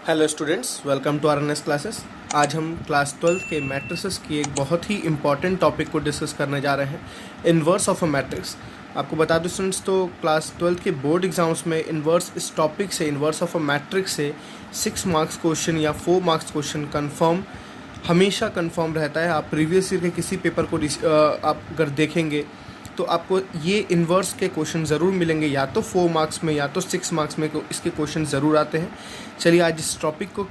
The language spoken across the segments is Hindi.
Hello students, welcome to RNS classes. आज हम क्लास 12 के मैट्रिसेस की एक बहुत ही इंपॉर्टेंट टॉपिक को डिस्कस करने जा रहे हैं, इन्वर्स ऑफ अ मैट्रिक्स। आपको बता दूं स्टूडेंट्स, तो क्लास 12 के बोर्ड एग्जाम्स में इन्वर्स इस टॉपिक से, इन्वर्स ऑफ अ मैट्रिक्स से 6 मार्क्स क्वेश्चन या 4 मार्क्स क्वेश्चन कंफर्म, हमेशा कंफर्म रहता है। आप प्रीवियस ईयर के किसी पेपर को आप अगर देखेंगे तो आपको ये इन्वर्स के क्वेश्चन ज़रूर मिलेंगे, या तो 4 मार्क्स में या तो 6 मार्क्स में इसके क्वेश्चन ज़रूर आते हैं। चलिए आज इस टॉपिक को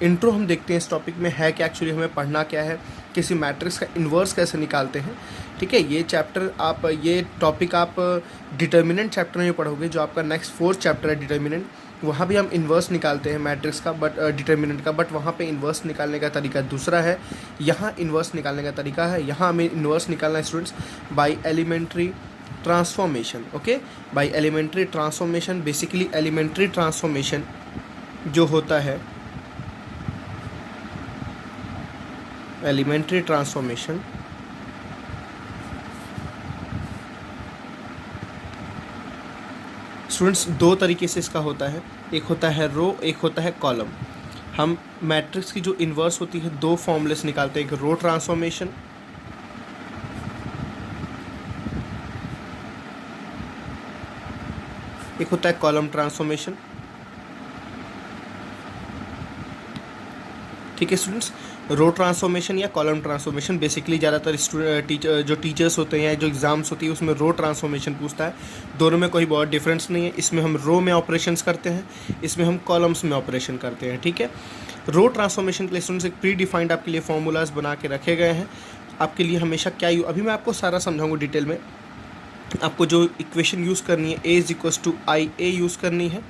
इंट्रो हम देखते हैं। इस टॉपिक में है क्या, एक्चुअली हमें पढ़ना क्या है, किसी मैट्रिक्स का इन्वर्स कैसे निकालते हैं। ठीक है, ये टॉपिक आप डिटर्मिनेंट चैप्टर में पढ़ोगे, जो आपका नेक्स्ट 4th चैप्टर है डिटर्मिनेंट। वहाँ भी हम इन्वर्स निकालते हैं मैट्रिक्स का, बट डिटर्मिनेंट का, बट वहाँ पे इन्वर्स निकालने का तरीका दूसरा है। यहाँ इन्वर्स निकालने का तरीका है, यहाँ हमें इन्वर्स निकालना है students by elementary transformation. Okay, by elementary transformation. Basically elementary transformation जो होता है, एलिमेंट्री ट्रांसफॉर्मेशन स्टूडेंट्स दो तरीके से इसका होता है। एक होता है रो, एक होता है कॉलम। हम मैट्रिक्स की जो इन्वर्स होती है दो फॉर्मूले से निकालते हैं, एक रो ट्रांसफॉर्मेशन, एक होता है कॉलम ट्रांसफॉर्मेशन। ठीक है स्टूडेंट्स, रो ट्रांसफॉर्मेशन या कॉलम ट्रांसफॉर्मेशन बेसिकली ज़्यादातर जो टीचर्स होते हैं या जो एग्ज़ाम्स होती है उसमें रो ट्रांसफॉर्मेशन पूछता है। दोनों में कोई बहुत डिफरेंस नहीं है। इसमें हम रो में ऑपरेशंस करते हैं, इसमें हम कॉलम्स में ऑपरेशन करते हैं। ठीक है, रो ट्रांसफॉर्मेशन के लिए स्टूडेंट्स एक प्री डिफाइंड आपके लिए फॉर्मूलाज बना के रखे गए हैं आपके लिए हमेशा। क्या अभी मैं आपको सारा समझाऊंगा डिटेल में। आपको जो इक्वेशन यूज़ करनी है, A is equals to I A use करनी है।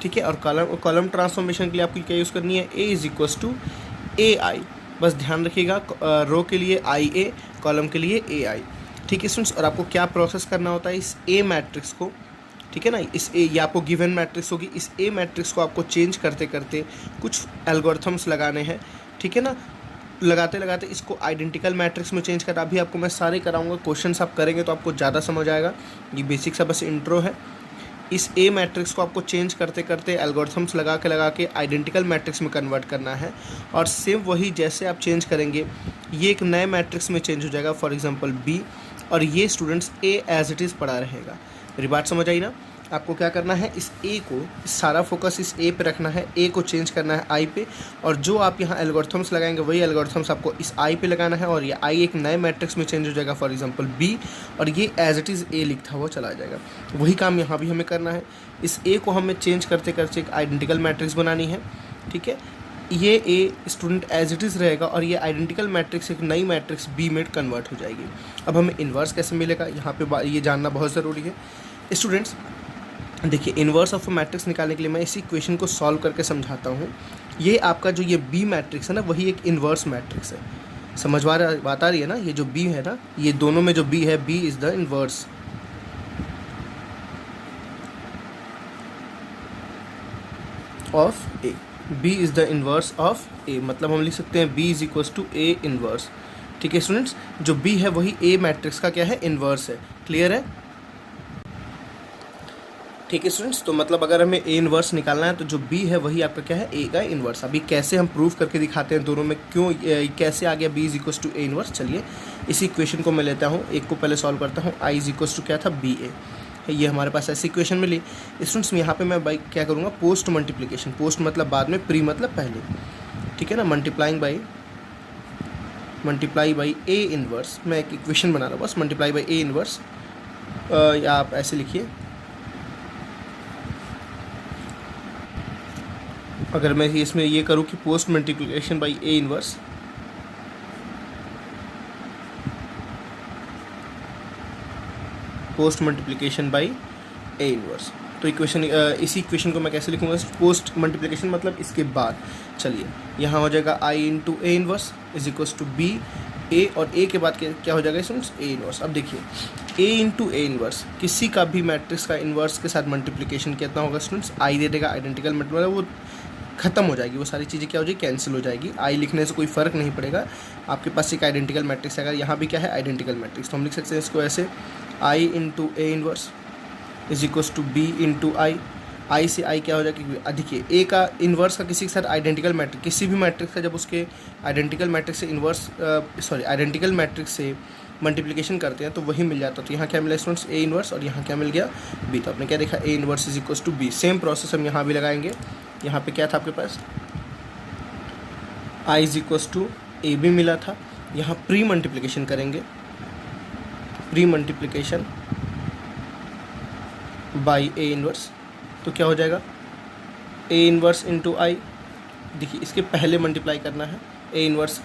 ठीक है, और कॉलम ट्रांसफॉर्मेशन के लिए आपको क्या यूज़ करनी है, A is equals to A आई। बस ध्यान रखिएगा, रो के लिए आई ए, कॉलम के लिए ए आई। ठीक है स्टूडेंट्स, और आपको क्या प्रोसेस करना होता है इस ए मैट्रिक्स को। ठीक है ना, इस ए, ये आपको गिवन मैट्रिक्स होगी, इस ए मैट्रिक्स को आपको चेंज करते करते कुछ एल्गोरिथम्स लगाने हैं। ठीक है ना, लगाते लगाते इसको आइडेंटिकल मैट्रिक्स में चेंज करना। अभी आपको मैं सारे कराऊंगा, क्वेश्चंस आप करेंगे तो आपको ज़्यादा समझ आएगा। ये बेसिक सा बस इंट्रो है। इस ए मैट्रिक्स को आपको चेंज करते करते एल्गोरिथम्स लगा के आइडेंटिकल मैट्रिक्स में कन्वर्ट करना है, और सेम वही जैसे आप चेंज करेंगे ये एक नए मैट्रिक्स में चेंज हो जाएगा, फॉर एग्जांपल बी, और ये students a as it is पड़ा रहेगा। मेरी बात समझ आई ना। आपको क्या करना है, इस ए को, सारा फोकस इस ए पे रखना है, ए को चेंज करना है आई पे, और जो आप यहाँ एल्गोरिथम्स लगाएंगे वही एल्गोरिथम्स आपको इस आई पे लगाना है, और ये आई एक नए मैट्रिक्स में चेंज हो जाएगा, फॉर एग्जांपल बी, और ये एज इट इज़ ए लिखा हुआ चला जाएगा। वही काम यहाँ भी हमें करना है। इस ए को हमें चेंज करते करते एक आइडेंटिकल मैट्रिक्स बनानी है। ठीक है, ये a student as it is रहेगा, और ये आइडेंटिकल मैट्रिक्स एक नई मैट्रिक्स बी में कन्वर्ट हो जाएगी। अब हमें इन्वर्स कैसे मिलेगा, यहाँ पे ये जानना बहुत ज़रूरी है स्टूडेंट्स। देखिए, इन्वर्स ऑफ मैट्रिक्स निकालने के लिए मैं इसी इक्वेशन को सॉल्व करके समझाता हूँ। ये आपका जो ये बी मैट्रिक्स है ना, वही एक इन्वर्स मैट्रिक्स है। समझ बात आ रही है ना। ये जो बी है ना, ये दोनों में जो बी है, B is the inverse of A. B is the inverse of A, मतलब हम लिख सकते हैं B is equals to A inverse. ठीक है स्टूडेंट्स, जो बी है वही ए मैट्रिक्स का क्या है, इन्वर्स है। क्लियर है। ठीक है स्टूडेंट्स, तो मतलब अगर हमें ए इन्वर्स निकालना है तो जो बी है वही आपका क्या है, ए का इन्वर्स। अभी कैसे हम प्रूव करके दिखाते हैं दोनों में, क्यों कैसे आ गया B is equals to A inverse. चलिए इसी इक्वेशन को मैं लेता हूँ, एक को पहले सॉल्व करता हूँ। आई इज इक्वल्स टू क्या था, बी ए। ये हमारे पास ऐसी इक्वेशन मिली स्टूडेंट्स। यहाँ पे मैं बाई क्या करूँगा, पोस्ट मल्टीप्लिकेशन। पोस्ट मतलब बाद में, प्री मतलब पहले। ठीक है ना, मल्टीप्लाई बाई ए इन्वर्स। मैं एक इक्वेशन बना रहा हूँ बस, मल्टीप्लाई बाई ए इन्वर्स, या आप ऐसे लिखिए। अगर मैं इसमें ये करूँ कि post multiplication by A inverse, post multiplication by A inverse, तो इक्वेशन इसी इक्वेशन को मैं कैसे लिखूँगा, पोस्ट मल्टीप्लिकेशन मतलब इसके बाद। चलिए यहाँ हो जाएगा I into A inverse is equals to B A, और ए के बाद क्या हो जाएगा स्टूडेंट्स, ए इन्वर्स। अब देखिए, ए इंटू ए इन्वर्स, किसी का भी मैट्रिक्स का इन्वर्स के साथ मल्टीप्लिकेशन कितना होगा स्टूडेंट्स, आई दे देगा। आइडेंटिकल मतलब वो खत्म हो जाएगी, वो सारी चीज़ें क्या हो जाएगी, कैंसिल हो जाएगी। आई लिखने से कोई फ़र्क नहीं पड़ेगा, आपके पास एक आइडेंटिकल मैट्रिक्स है। अगर यहाँ भी क्या है, आइडेंटिकल मैट्रिक्स, तो हम लिख सकते हैं इसको ऐसे, I into A inverse is equals to B into I. I से आई क्या हो जाएगा, देखिए ए का इन्वर्स का किसी के साथ आइडेंटिकल मैट्रिक्स, किसी भी मैट्रिक्स का जब उसके आइडेंटिकल मैट्रिक्स से आइडेंटिकल मैट्रिक्स से मल्टीप्लिकेशन करते हैं तो वही मिल जाता है। तो यहाँ क्या मिला स्टूडेंट्स, ए इन्वर्स, और यहाँ क्या मिल गया, बी। तो आपने क्या देखा, A inverse is equals to B. Same process हम यहाँ भी लगाएंगे। यहाँ पे क्या था आपके पास, I is equals to A B मिला था, यहाँ प्री मल्टीप्लिकेशन करेंगे, pre multiplication by A inverse, तो क्या हो जाएगा, ए इन्वर्स इंटू आई। देखिए इसके पहले मल्टीप्लाई करना है, ए इन्वर्स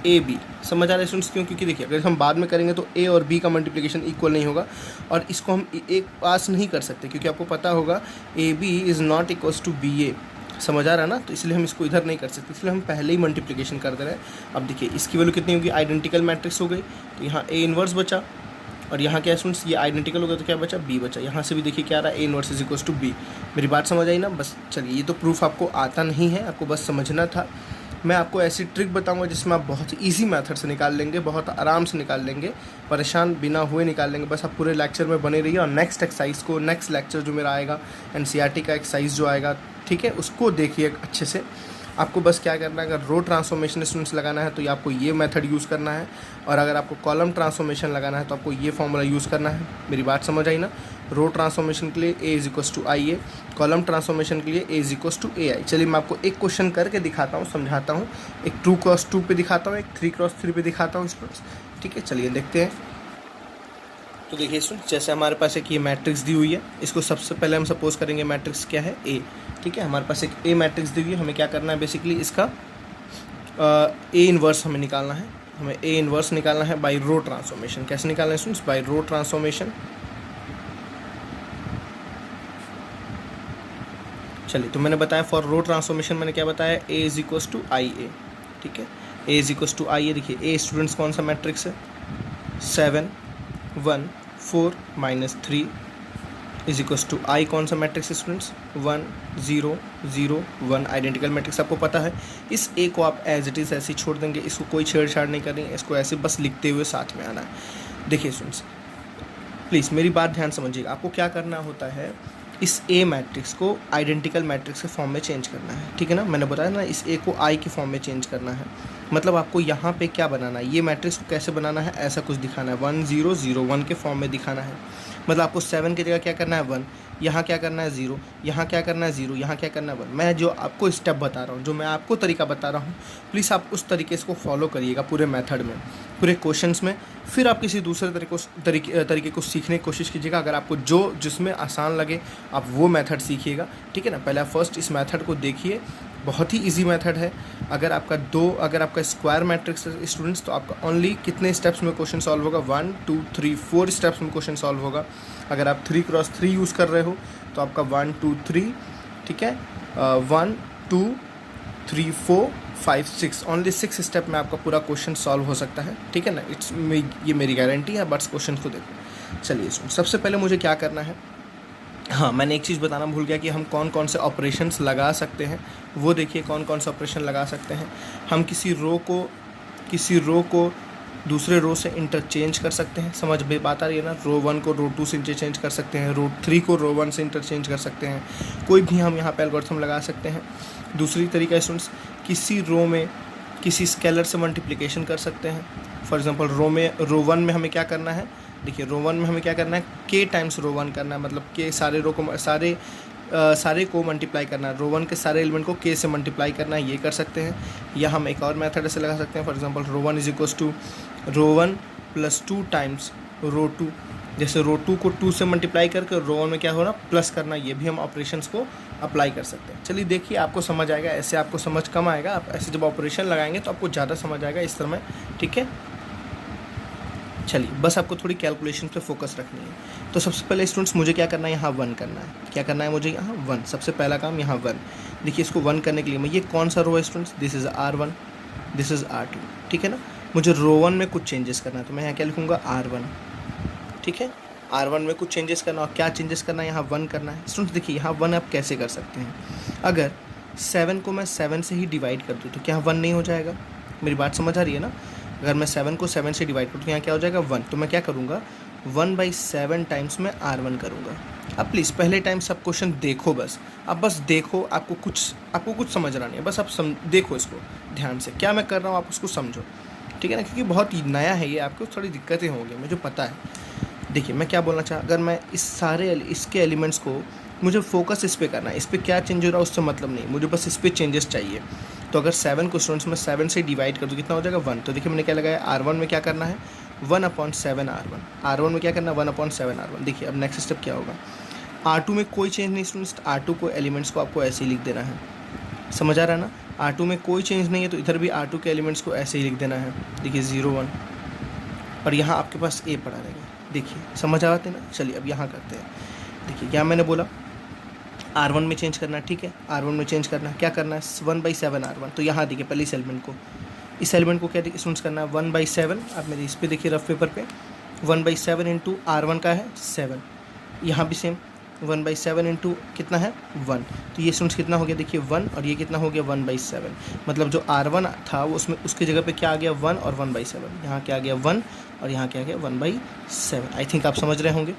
ए बी। समझ आ रहा है स्टूडेंट्स क्यों, क्योंकि देखिए अगर हम बाद में करेंगे तो ए और बी का मल्टीप्लिकेशन इक्वल नहीं होगा, और इसको हम एक पास नहीं कर सकते, क्योंकि आपको पता होगा A B is not equals to B A. समझ आ रहा है ना, तो इसलिए हम इसको इधर नहीं कर सकते, इसलिए हम पहले ही मल्टीप्लिकेशन कर दे रहे हैं। अब देखिए इसकी वैल्यू कितनी होगी, आइडेंटिकल मैट्रिक्स हो गई, तो यहाँ ए इन्वर्स बचा, और यहाँ क्या स्टूडेंट्स, ये आइडेंटिकल हो गया तो क्या बचा, बी बचा। यहाँ से भी देखिए क्या आ रहा है, A inverse is equals to B. मेरी बात समझ आई ना। बस चलिए, ये तो प्रूफ आपको आता नहीं है, आपको बस समझना था। मैं आपको ऐसी ट्रिक बताऊंगा जिसमें आप बहुत ईजी मेथड से निकाल लेंगे, बहुत आराम से निकाल लेंगे, परेशान बिना हुए निकाल लेंगे। बस आप पूरे लेक्चर में बने रहिए, और नेक्स्ट एक्सरसाइज को, नेक्स्ट लेक्चर जो मेरा आएगा एनसीईआरटी का एक्सरसाइज जो आएगा, ठीक है, उसको देखिए अच्छे से। आपको बस क्या करना है, अगर रो ट्रांसफॉर्मेशन स्टूडेंट्स लगाना है तो आपको ये मेथड यूज़ करना है, और अगर आपको कॉलम ट्रांसफॉर्मेशन लगाना है तो आपको ये फॉर्मूला यूज़ करना है। मेरी बात समझ आई ना। रो ट्रांसफॉर्मेशन के लिए A is equals to I A, column transformation के लिए A is equals to A I. चलिए मैं आपको एक क्वेश्चन करके दिखाता हूँ, समझाता हूँ। एक 2x2 पे दिखाता हूँ, एक 3x3 पे दिखाता हूँ स्टूडेंट्स, ठीक है। चलिए देखते हैं। तो देखिए स्टूडेंट्स, जैसे हमारे पास एक ये मैट्रिक्स दी हुई है, इसको सबसे पहले हम सपोज करेंगे मैट्रिक्स क्या है, ए, ठीक है। हमारे पास एक ए मैट्रिक्स दी हुई है, हमें क्या करना है, बेसिकली इसका ए इन्वर्स हमें निकालना है। हमें ए इन्वर्स निकालना है बाय रो ट्रांसफॉर्मेशन। कैसे निकालना है स्टूडेंट्स, बाय रो ट्रांसफॉर्मेशन। चलिए, तो मैंने बताया फॉर रो ट्रांसफॉर्मेशन मैंने क्या बताया, ए इज इक्वल्स टू आई ए, ठीक है। A is equals to I ए। देखिए ए स्टूडेंट्स कौन सा मैट्रिक्स है, 7 1 4 -3 इज इक्वल्स टू आई कौन सा मैट्रिक्स है स्टूडेंट्स, 1 0 0 1, आइडेंटिकल मैट्रिक्स आपको पता है। इस ए को आप एज इट इज़ ऐसे ही छोड़ देंगे, इसको कोई छेड़छाड़ नहीं करेंगे, इसको ऐसे बस लिखते हुए साथ में आना है। देखिए स्टूडेंट्स प्लीज़ मेरी बात ध्यान समझिएगा, आपको क्या करना होता है, इस ए मैट्रिक्स को आइडेंटिकल मैट्रिक्स के फॉर्म में चेंज करना है, ठीक है ना। मैंने बताया ना, इस ए को आई के फॉर्म में चेंज करना है। मतलब आपको यहाँ पे क्या बनाना है, ये मैट्रिक्स को कैसे बनाना है, ऐसा कुछ दिखाना है, 1 0 0 1 के फॉर्म में दिखाना है। मतलब आपको 7 की जगह क्या करना है, 1, यहाँ क्या करना है 0, यहाँ क्या करना है 0, यहाँ क्या करना है 1। मैं जो आपको स्टेप बता रहा हूँ, जो मैं आपको तरीका बता रहा हूँ, प्लीज़ आप उस तरीके से को फॉलो करिएगा पूरे मेथड में, पूरे क्वेश्चंस में। फिर आप किसी दूसरे तरीके को सीखने की कोशिश कीजिएगा। अगर आपको जो जिसमें आसान लगे आप वो मेथड सीखिएगा, ठीक है ना। पहले आप फर्स्ट इस मेथड को देखिए, बहुत ही इजी मेथड है। अगर आपका स्क्वायर मैट्रिक्स स्टूडेंट्स, तो आपका ओनली कितने स्टेप्स में क्वेश्चन सॉल्व होगा, 1 2 3 4 स्टेप्स में क्वेश्चन सॉल्व होगा। अगर आप 3x3 यूज़ कर रहे हो तो आपका 1 2 3, ठीक है, 1 2 3 4 5 6, ओनली 6 स्टेप में आपका पूरा क्वेश्चन सॉल्व हो सकता है, ठीक है ना। ये मेरी गारंटी है, बट क्वेश्चन को देखो। चलिए सबसे पहले मुझे क्या करना है, हाँ मैंने एक चीज़ बताना भूल गया कि हम कौन कौन से ऑपरेशंस लगा सकते हैं, वो देखिए कौन कौन से ऑपरेशन लगा सकते हैं। हम किसी रो को दूसरे रो से इंटरचेंज कर सकते हैं, समझ में बात आ रही है ना। रो 1 को रो 2 से इंटरचेंज कर सकते हैं, रो 3 को रो 1 से इंटरचेंज कर सकते हैं, कोई भी हम यहाँ पे एल्गोरिथम लगा सकते हैं। दूसरी तरीका है स्टूडेंट्स, किसी रो में किसी स्केलर से मल्टीप्लिकेशन कर सकते हैं। फॉर एग्जांपल रो 1 में हमें क्या करना है, देखिए रो 1 में हमें क्या करना है, k टाइम्स रो 1 करना है, मतलब के सारे को मल्टीप्लाई करना है, रो 1 के सारे एलिमेंट को k से मल्टीप्लाई करना है, ये कर सकते हैं। या हम एक और मेथड ऐसे लगा सकते हैं, for example row 1 is equals to row 1 + 2 times row 2, जैसे रो 2 को 2 से मल्टीप्लाई करके रो 1 में क्या होना, प्लस करना, ये भी हम ऑपरेशंस को अप्लाई कर सकते हैं। चलिए देखिए आपको समझ आएगा, ऐसे आपको समझ कम आएगा, आप ऐसे जब ऑपरेशन लगाएंगे तो आपको ज़्यादा समझ आएगा इस तरह में, ठीक है। चलिए बस आपको थोड़ी कैलकुलेशन पे फोकस रखनी है। तो सबसे पहले स्टूडेंट्स मुझे क्या करना है, यहाँ 1 करना है। क्या करना है मुझे, यहाँ 1, सबसे पहला काम यहाँ 1। देखिए इसको 1 करने के लिए मैं, ये कौन सा रो है students, this is R1, this is R2, ठीक है ना। मुझे रो 1 में कुछ चेंजेस करना है, तो मैं यहाँ क्या लिखूँगा, R1, ठीक है। R1 में कुछ चेंजेस करना, और क्या चेंजेस करना है, यहाँ 1 करना है। स्टूडेंट्स देखिए यहाँ 1 आप कैसे कर सकते हैं, अगर 7 को मैं 7 से ही डिवाइड कर दूँ तो क्या 1 नहीं हो जाएगा, मेरी बात समझ आ रही है ना। अगर मैं 7 को 7 से डिवाइड करूँ तो यहाँ क्या हो जाएगा, 1। तो मैं क्या करूँगा, 1/7 टाइम्स मैं R1 करूँगा, अब प्लीज़ पहले टाइम सब क्वेश्चन देखो, बस आप बस देखो, आपको कुछ समझना नहीं है, बस आप देखो इसको ध्यान से, क्या मैं कर रहा हूँ आप उसको समझो, ठीक है ना, क्योंकि बहुत ही नया है ये, आपको थोड़ी दिक्कतें होंगी मुझे पता है। देखिए मैं क्या बोलना चाह, अगर मैं इसके एलिमेंट्स को, मुझे फोकस इस पे करना है, इस पे क्या चेंज हो रहा है उससे मतलब नहीं, मुझे बस इस पे चेंजेस चाहिए। तो अगर 7 को स्टूडेंट्स मैं 7 से डिवाइड कर दूँ कितना हो जाएगा 1। तो देखिए मैंने क्या लगाया, R1 में क्या करना है 1/7 R1 में क्या करना है 1/7 R1। देखिए अब नेक्स्ट स्टेप क्या होगा, R2 में कोई चेंज नहीं स्टूडेंट्स, R2 को एलिमेंट्स को आपको ऐसे ही लिख देना है, समझ आ रहा है ना। R2 में कोई चेंज नहीं है तो इधर भी R2 के एलिमेंट्स को ऐसे ही लिख देना है, देखिए 0 1, और यहाँ आपके पास A पड़ा रहेगा। देखिए समझ आते हैं ना। चलिए अब यहाँ करते हैं, देखिए क्या मैंने बोला, R1 में चेंज करना है, ठीक है, R1 में चेंज करना है, क्या करना है 1/7 R1। तो यहाँ देखिए पहले इस एलिमेंट को क्या स्टूडेंट्स करना है 1/7। आप मेरे इस पर देखिए रफ पेपर पे 1/7 इंटू R1 का है 7, यहाँ भी सेम 1/7 इंटू कितना है 1। तो ये स्टूडेंट्स कितना हो गया देखिए 1, और ये कितना हो गया 1/7। मतलब जो R1 था वो उसमें उसकी जगह पे क्या आ गया 1 और 1/7, यहाँ क्या आ गया 1 और यहाँ क्या आ गया 1/7। आई थिंक आप समझ रहे होंगे।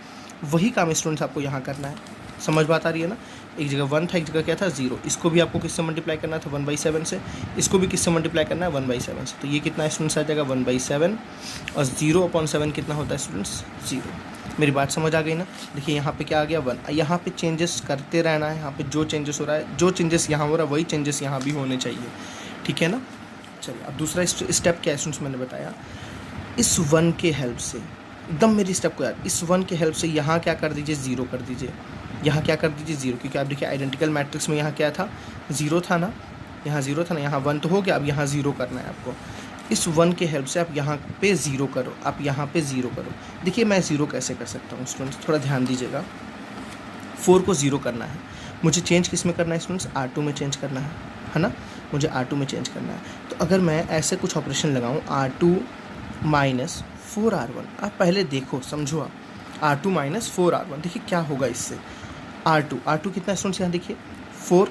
वही काम स्टूडेंट्स आपको यहाँ करना है, समझ बात आ रही है ना। एक जगह 1 था, एक जगह क्या था 0। इसको भी आपको किससे मल्टीप्लाई करना था 1/7 से, इसको भी किससे मल्टीप्लाई करना है 1/7 से। तो ये कितना स्टूडेंट्स आ जाएगा 1/7, और 0/7 कितना होता है स्टूडेंट्स 0। मेरी बात समझ आ गई ना। देखिए यहाँ पे क्या आ गया 1, यहाँ पे चेंजेस करते रहना है, यहाँ पे जो चेंजेस हो रहा है, जो चेंजेस यहाँ हो रहा है वही चेंजेस यहाँ भी होने चाहिए, ठीक है ना। चलिए अब दूसरा स्टेप क्या है स्टूडेंट्स, मैंने बताया इस 1 के हेल्प से, एकदम मेरी स्टेप को यार, इस 1 के हेल्प से यहाँ क्या कर दीजिए 0 कर दीजिए, यहाँ क्या कर दीजिए 0, क्योंकि आप देखिए आइडेंटिकल मैट्रिक्स में यहाँ क्या था 0 था ना, यहाँ 0 था ना, यहाँ 1 तो हो गया, अब यहाँ 0 करना है आपको। इस 1 के हेल्प से आप यहाँ पे 0 करो, आप यहाँ पे 0 करो। देखिए मैं 0 कैसे कर सकता हूँ स्टूडेंट्स, थोड़ा ध्यान दीजिएगा। 4 को 0 करना है, मुझे चेंज किस में करना है स्टूडेंट्स, R2 में चेंज करना है ना, मुझे R2 में चेंज करना है। तो अगर मैं ऐसे कुछ ऑपरेशन लगाऊँ R2 माइनस 4R1, आप पहले देखो समझो, आप R2 माइनस 4R1, देखिए क्या होगा इससे। R2 कितना स्टूडेंट्स, यहाँ देखिए 4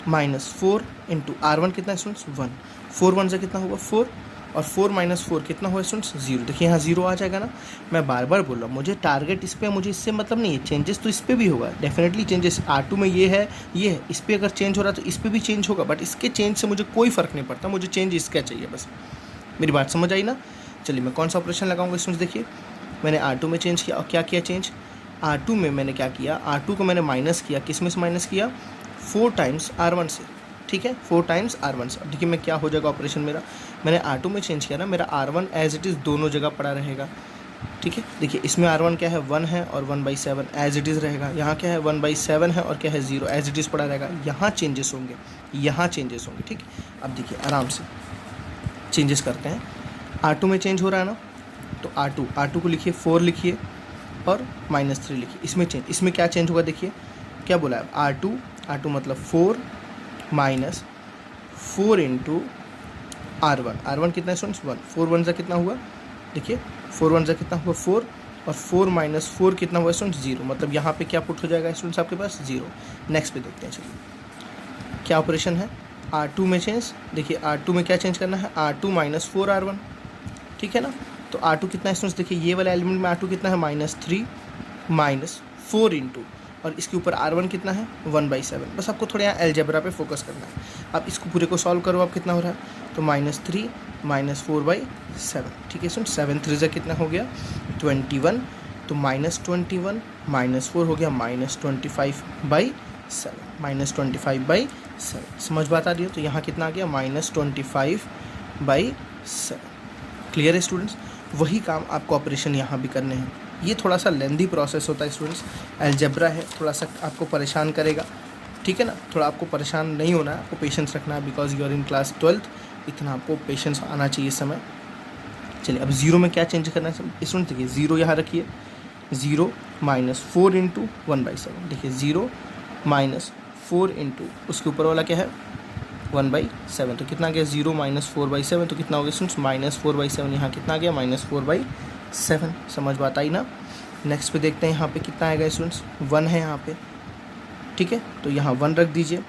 माइनस 4 इंटू R1 कितना स्टूडेंट्स 1, 4 1 से कितना होगा 4, और 4 माइनस 4 कितना हुआ स्टूडेंट्स 0। देखिए यहाँ 0 आ जाएगा ना। मैं बार बार बोल रहा हूँ, मुझे टारगेट इस पर, मुझे इससे मतलब नहीं है, चेंजेस तो इस पर भी होगा डेफिनेटली। चेंजेस R2 में ये है, इस पर अगर चेंज हो रहा है तो इस पर भी चेंज होगा, बट इसके चेंज से मुझे कोई फ़र्क नहीं पड़ता, मुझे चेंज इसका चाहिए बस। मेरी बात समझ आई ना। चलिए मैं कौन सा ऑपरेशन लगाऊंगा स्टूडेंट्स, देखिए मैंने R2 में चेंज किया, और क्या किया चेंज, R2 में मैंने क्या किया, R2 को मैंने माइनस किया, किस में से माइनस किया 4 टाइम्स R1 से, ठीक है 4 टाइम्स R1 से। अब देखिए मैं क्या हो जाएगा ऑपरेशन मेरा, मैंने R2 में चेंज किया ना, मेरा R1 एज इट इज़ दोनों जगह पड़ा रहेगा, ठीक है। देखिए इसमें R1 क्या है 1 है, और 1/7 एज इट इज़ रहेगा, यहाँ क्या है 1/7 है, और क्या है 0 एज इट इज़ पड़ा रहेगा। यहाँ चेंजेस होंगे, यहाँ चेंजेस होंगे, ठीक। अब देखिए आराम से चेंजेस करते हैं। R2 में चेंज हो रहा है ना, तो R2 को लिखिए 4 लिखिए और -3 लिखिए, इसमें चेंज, इसमें क्या चेंज होगा देखिए क्या बोला है R2 मतलब 4 माइनस 4 इंटू R1 कितना स्टूडेंट्स 1, 4 1 सा कितना हुआ देखिए 4 1 सा कितना हुआ 4, और 4 माइनस 4 कितना हुआ स्टूडेंट्स 0। मतलब यहाँ पे क्या पुट हो जाएगा स्टूडेंट्स आपके पास 0। नेक्स्ट पे देखते हैं, चलिए क्या ऑपरेशन है R2 में चेंज। देखिए R2 में क्या चेंज करना है, R2 माइनस 4 R1, ठीक है ना। तो R2 कितना है स्टूडेंट्स, देखिए ये वाला एलिमेंट में R2 कितना है -3 माइनस 4 इंटू, और इसके ऊपर R1 कितना है 1/7। बस आपको थोड़ा यहाँ अलजेब्रा पे फोकस करना है। आप इसको पूरे को सॉल्व करो, आप कितना हो रहा है, तो -3 माइनस 4/7, ठीक है स्टूडेंट। 7 3 से कितना हो गया 21, तो -21 माइनस 4 हो गया -25/7, -25/7। समझ बात आ रही है। तो यहाँ कितना आ गया -25/7। क्लियर है स्टूडेंट्स। वही काम आपको ऑपरेशन यहाँ भी करने हैं। ये थोड़ा सा लेंदी प्रोसेस होता है स्टूडेंट्स, अलजेब्रा है, थोड़ा सा आपको परेशान करेगा, ठीक है ना। थोड़ा आपको परेशान नहीं होना है, आपको पेशेंस रखना है, because you are in class 12th, इतना आपको पेशेंस आना चाहिए इस समय। चलिए अब 0 में क्या चेंज करना है स्टूडेंट, देखिए 0 यहाँ रखिए, 0 माइनस 4 इंटू 1/7, देखिए 0 माइनस 4 इंटू उसके ऊपर वाला क्या है 1/7, तो कितना गया 0 माइनस 4/7, तो कितना हो गया स्टूडेंट्स -4/7। यहाँ कितना गया -4/7। समझ बात आई ना। नेक्स्ट पे देखते हैं यहाँ पे कितना आएगा स्टूडेंट्स, 1 है यहाँ पे, ठीक है। तो यहाँ 1 रख दीजिए।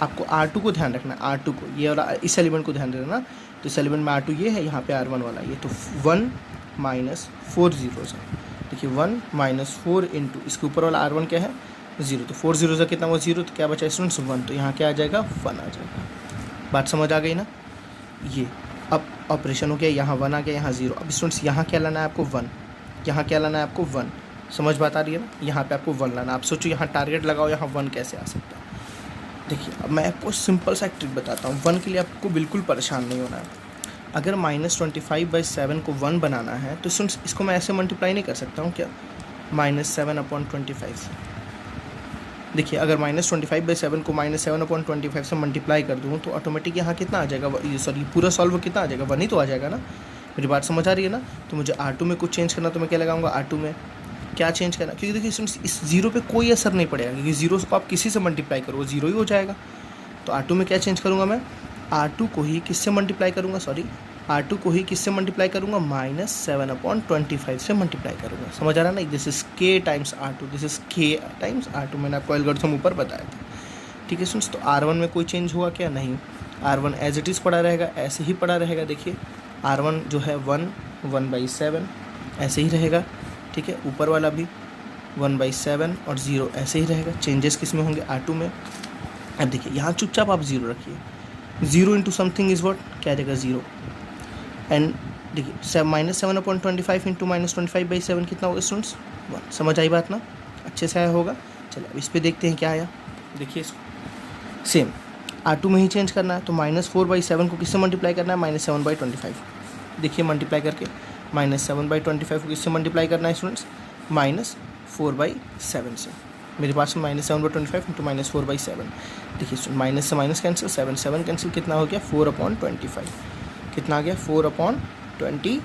आपको R2 को ध्यान रखना है, R2 को, ये वाला इस एलिमेंट को ध्यान रखना। तो इस एलिमेंट में R2 ये है, यहाँ पे R1 वाला ये, तो 1 माइनस 4 0 है, देखिए 1 माइनस 4 इंटू इसके ऊपर वाला R1 क्या है 0, तो 4 0 से कितना हुआ 0, तो क्या बचा स्टूडेंट्स 1, तो यहाँ क्या आ जाएगा 1 आ जाएगा। बात समझ आ गई ना। ये अब ऑपरेशन हो गया, यहाँ 1 आ गया, यहाँ 0। अब स्टूडेंट्स यहाँ क्या लाना है आपको 1, यहाँ क्या लाना है आपको 1। समझ बात आ रही है ना, यहाँ पे आपको 1 लाना। आप सोचो यहाँ टारगेट लगाओ, यहाँ 1 कैसे आ सकता है। देखिए अब मैं आपको सिंपल सा एक ट्रिक बताता हूँ। 1 के लिए आपको बिल्कुल परेशान नहीं होना है। अगर -25/7 को 1 बनाना है तो स्टूडेंट्स इसको मैं ऐसे मल्टीप्लाई नहीं कर सकता हूँ क्या, -7/25 से। देखिए अगर -25/7 को -7/25 से मल्टीप्लाई कर दूँ तो ऑटोमेटिक यहाँ कितना आ जाएगा, सॉरी पूरा सॉल्व कितना आ जाएगा 1 ही तो आ जाएगा ना। मेरी बात समझ आ रही है ना। तो मुझे R2 में कुछ चेंज करना, तो मैं क्या लगाऊंगा R2 में क्या चेंज करना, क्योंकि देखिए स्टूडेंट्स इस 0 पे कोई असर नहीं पड़ेगा, क्योंकि 0 को आप किसी से मल्टीप्लाई करो वो 0 ही हो जाएगा। तो R2 में क्या चेंज करूँगा मैं, R2 को ही किससे मल्टीप्लाई करूँगा, सॉरी R2 को ही किससे मल्टीप्लाई करूँगा, -7/25 से मल्टीप्लाई करूँगा। समझ आ रहा है ना। This is K times R2, this is K times R2। मैंने आपको एल्गोरिथम ऊपर बताया था, ठीक है स्टूडेंट्स। तो R1 में कोई चेंज हुआ क्या, नहीं। R1 एज इट इज़ पड़ा रहेगा, ऐसे ही पड़ा रहेगा। देखिए R1 जो है 1/7 ऐसे ही रहेगा, ठीक है। ऊपर वाला भी 1/7 और 0 ऐसे ही रहेगा। चेंजेस किस में होंगे, R2 में। अब देखिए यहाँ चुपचाप आप 0 रखिए, 0 इंटू समथिंग इज व्हाट, क्या आ जाएगा 0। एंड देखिए -7/25 इंटू -25/7 कितना होगा स्टूडेंट्स 1। समझ आई बात ना, अच्छे से आया होगा। चलिए अब इस पर देखते हैं क्या आया। देखिए इसको सेम R2 में ही चेंज करना है, तो -4/7 को किससे मल्टीप्लाई करना है, -7/25। देखिए मल्टीप्लाई करके -7/25 को किससे मल्टीप्लाई करना है स्टूडेंट्स, -4/7 से। मेरे पास में -7/25 इंटू -4/7। देखिए माइनस से माइनस कैंसिल, 7 कैंसिल, कितना हो गया 4/25। कितना आ गया 4/20।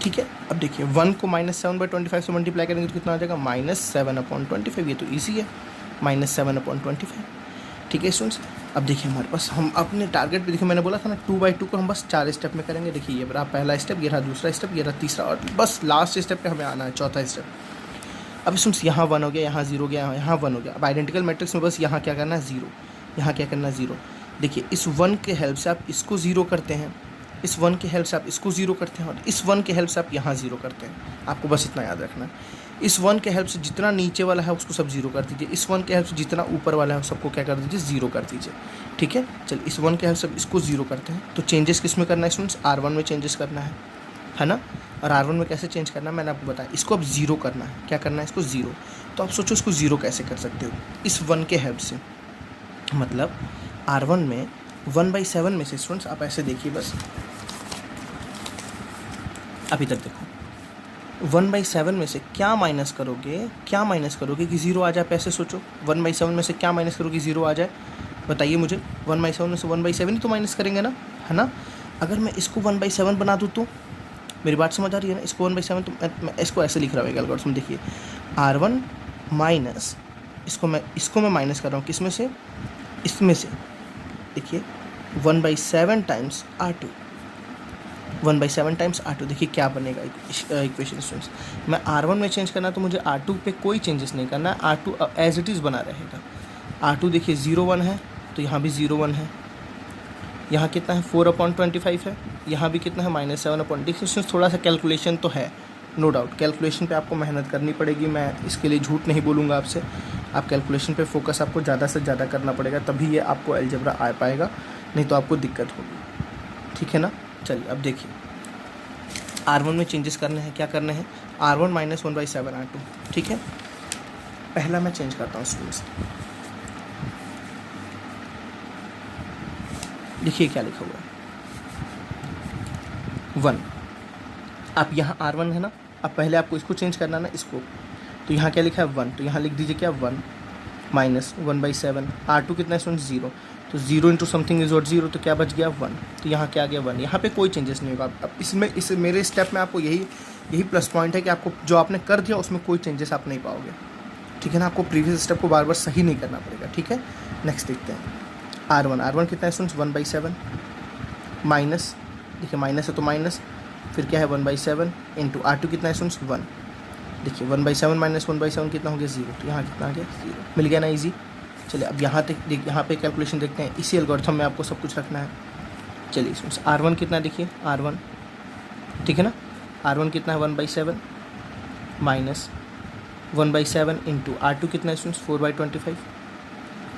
ठीक है। अब देखिए 1 को -7/25 से मल्टीप्लाई करेंगे तो कितना आ जाएगा -7/25। ये तो ईजी है, -7/25। ठीक है स्टूडेंट्स। अब देखिए हमारे पास हम अपने टारगेट पे, देखिए मैंने बोला था ना 2/2 को हम बस 4 स्टेप में करेंगे। देखिए ये रहा पहला स्टेप, ये रहा दूसरा स्टेप, ये रहा तीसरा, और बस लास्ट स्टेप पे हमें आना है, चौथा स्टेप। अब स्टूडेंट्स यहाँ 1 हो गया, यहाँ 0 हो गया, यहाँ 1 हो गया। अब आइडेंटिकल मैट्रिक्स में बस यहाँ क्या करना है 0, यहाँ क्या करना है 0। देखिए इस 1 के हेल्प से आप इसको 0 करते हैं, इस 1 के हेल्प से आप इसको 0 करते हैं, और इस 1 के हेल्प से आप यहाँ 0 करते हैं। आपको बस इतना याद रखना है। इस 1 के हेल्प से जितना नीचे वाला है उसको सब 0 कर दीजिए, इस 1 के हेल्प से जितना ऊपर वाला है सबको क्या कर दीजिए 0 कर दीजिए। ठीक है। चलिए इस 1 के हेल्प से इसको 0 करते हैं। तो चेंजेस किस में करना है स्टूडेंट्स, R1 में चेंजेस करना है ना। और R1 में कैसे चेंज करना है मैंने आपको बताया, इसको अब 0 करना है। क्या करना है, इसको 0। तो आप सोचो इसको 0 कैसे कर सकते हो, इस 1 के हेल्प से। मतलब R1 में 1/7 में से स्टूडेंट्स आप ऐसे देखिए, बस अभी तक देखो 1/7 में से क्या माइनस करोगे, क्या माइनस करोगे कि 0 आ जाए। पैसे सोचो 1/7 में से क्या माइनस करोगे 0 आ जाए, बताइए मुझे। 1/7 में से 1/7 ही तो माइनस करेंगे ना, है ना। अगर मैं इसको 1/7 बना दूँ तो, मेरी बात समझ आ रही है ना। इसको 1/7, तो मैं इसको ऐसे लिख रहा हूँ एल्गोरिथम। देखिए R1 माइनस इसको मैं माइनस कर रहा हूँ, किस में से, इसमें से। देखिए 1/7 टाइम्स R2, 1/7 टाइम्स R2। देखिए क्या बनेगा इक्वेशन स्टूडेंट्स। मैं R1 में चेंज करना, तो मुझे R2 पे कोई चेंजेस नहीं करना है, R2 एज इट इज़ बना रहेगा। R2 देखिए 0 1 है, तो यहाँ भी 0 1 है। यहाँ कितना है 4/25 है, यहाँ भी कितना है -7/25। थोड़ा सा कैलकुलेशन तो है, नो डाउट। कैलकुलेशन पे आपको मेहनत करनी पड़ेगी, मैं इसके लिए झूठ नहीं बोलूँगा आपसे। आप कैलकुलेशन पे फोकस आपको ज़्यादा से ज़्यादा करना पड़ेगा, तभी ये आपको अलजेब्रा आ पाएगा, नहीं तो आपको दिक्कत होगी। ठीक है ना। चलिए अब देखिए R1 में चेंजेस करने हैं, क्या करने हैं, R1 - 1/7 R2। ठीक है। पहला मैं चेंज करता हूँ स्टूडेंट्स, देखिए क्या लिखा हुआ है 1। आप यहाँ R1 है ना, अब पहले आपको इसको चेंज करना ना, इसको। तो यहाँ क्या लिखा है 1, तो यहाँ लिख दीजिए क्या 1 माइनस 1/7। R2 कितना है स्टूडेंट्स 0, तो 0 इंटू समथिंग इज व्हाट 0, तो क्या बच गया 1। तो यहाँ क्या आ गया 1। यहाँ पे कोई चेंजेस नहीं होगा। अब इसमें इस मेरे स्टेप में आपको यही प्लस पॉइंट है कि आपको जो आपने कर दिया उसमें कोई चेंजेस आप नहीं पाओगे। ठीक है ना। आपको प्रीवियस स्टेप को बार बार सही नहीं करना पड़ेगा। ठीक है। नेक्स्ट देखते हैं R1 कितना है स्टूडेंट्स 1/7 माइनस, देखिए माइनस है तो माइनस, फिर क्या है 1/7 इंटू R2 कितना है स्टूडेंट्स 1। देखिए 1/7 माइनस 1/7 कितना हो गया 0, तो यहाँ कितना आ गया 0। मिल गया ना ईजी। चलिए अब यहाँ तक यहाँ पे कैलकुलेशन देखते हैं, इसी एल्गोरिथम में आपको सब कुछ रखना है। चलिए स्टूडेंट्स R1 कितना है, देखिए R1, ठीक है ना। R1 कितना है 1/7 माइनस 1/7 इंटू R2 कितना है स्टूडेंट्स 4/25,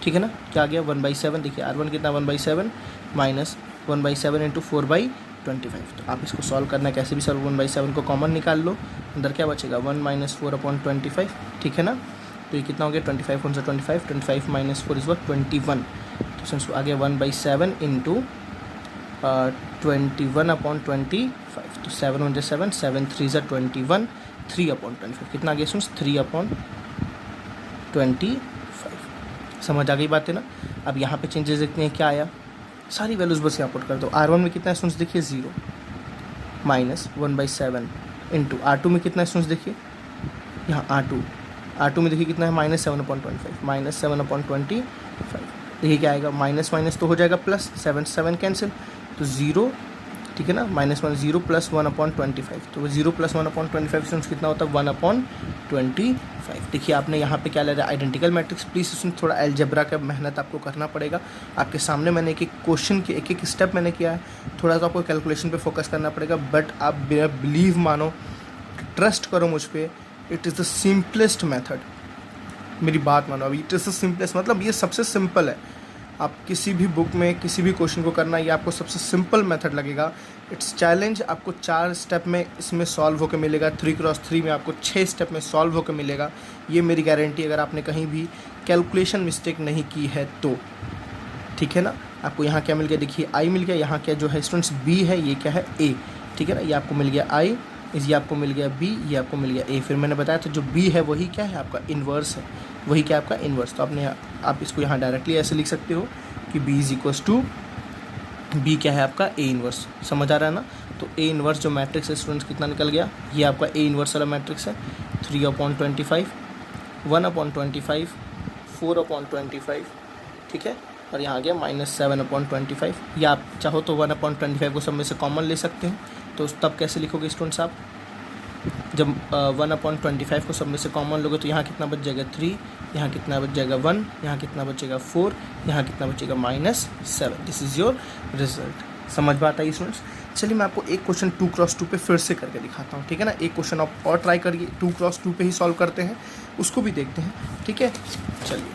ठीक है ना। क्या आ गया 1/7, देखिए R1 कितना 1/7 माइनस 1/7 इंटू 4/25। तो आप इसको सॉल्व करना है कैसे भी सॉल्व, 1/7 को कॉमन निकाल लो, अंदर क्या बचेगा 1 माइनस 4/25, ठीक है ना। तो ये कितना हो गया 25 कौन सा 25 माइनस 4 इज 21। तो स्टूडेंट्स आ गया 1/7 इंटू 21/25। तो 7 1 7 7 3 21 3/25 कितना आ गया स्टूडेंट्स 3/25। समझ आ गई बात है ना। अब यहाँ पे चेंजेस देखते हैं क्या आया, सारी वैल्यूज़ बस यहाँ पुट कर दो। R1 में कितना है स्टूडेंट्स देखिए 0 माइनस 1/7 इंटू R2 में कितना है स्टूडेंट्स देखिए यहाँ R2 में देखिए कितना है -7/25 माइनस 7/25। देखिए क्या आएगा माइनस माइनस तो हो जाएगा प्लस, 7 कैंसिल तो 0, ठीक है ना। -1 0 प्लस 1/25, तो 0 प्लस 1/25 स्टूडेंट्स कितना होता है 1/25। देखिए आपने यहाँ पे क्या ले रहा है आइडेंटिकल मैट्रिक्स। प्लीज़ इसमें थोड़ा अलजेब्रा का मेहनत आपको करना पड़ेगा। आपके सामने मैंने एक एक क्वेश्चन के एक एक स्टेप मैंने किया है, थोड़ा सा आपको कैलकुलेशन पे फोकस करना पड़ेगा। बट आप बिलीव मानो, ट्रस्ट करो मुझ पर, it is the simplest method. मेरी बात मानो, अभी इट इज़ द सिंपलेस्ट, मतलब ये सबसे सिंपल है। आप किसी भी बुक में किसी भी क्वेश्चन को करना, ये आपको सबसे सिंपल मेथड लगेगा। इट्स चैलेंज आपको 4 स्टेप में इसमें सॉल्व होकर मिलेगा, 3x3 में आपको 6 स्टेप में सॉल्व होकर मिलेगा। ये मेरी गारंटी, अगर आपने कहीं भी कैलकुलेशन मिस्टेक नहीं की है तो, ठीक है ना। आपको यहाँ क्या मिल गया देखिए I मिल गया, यहाँ क्या जो है स्टूडेंट्स B है, ये क्या है A, ठीक है ना। ये आपको मिल गया I, ये आपको मिल गया B, ये आपको मिल गया A। फिर मैंने बताया था जो B है वही क्या है आपका इन्वर्स है, वही क्या आपका इन्वर्स। तो आप इसको यहाँ डायरेक्टली ऐसे लिख सकते हो कि B is equals to B क्या है आपका A इन्वर्स। समझ आ रहा है ना। तो A इन्वर्स जो मैट्रिक्स है स्टूडेंट्स कितना निकल गया, ये आपका A इन्वर्स वाला मैट्रिक्स है 3/25 1/25 4/25, ठीक है। और यहाँ आ गया -7/25। या आप चाहो तो 1/25 को सब में से कॉमन ले सकते हो। तो तब कैसे लिखोगे स्टूडेंट्स आप, जब 1/25 को सब में से कॉमन लोगे तो यहाँ कितना बच जाएगा 3, यहाँ कितना बच जाएगा 1, यहाँ कितना बचेगा 4, यहाँ कितना बचेगा -7। This is your result. समझ में आता है स्टूडेंट्स। चलिए मैं आपको एक क्वेश्चन 2x2 पे फिर से करके दिखाता हूँ, ठीक है ना। एक क्वेश्चन आप और ट्राई करिए, 2x2 पे ही सॉल्व करते हैं, उसको भी देखते हैं, ठीक है। चलिए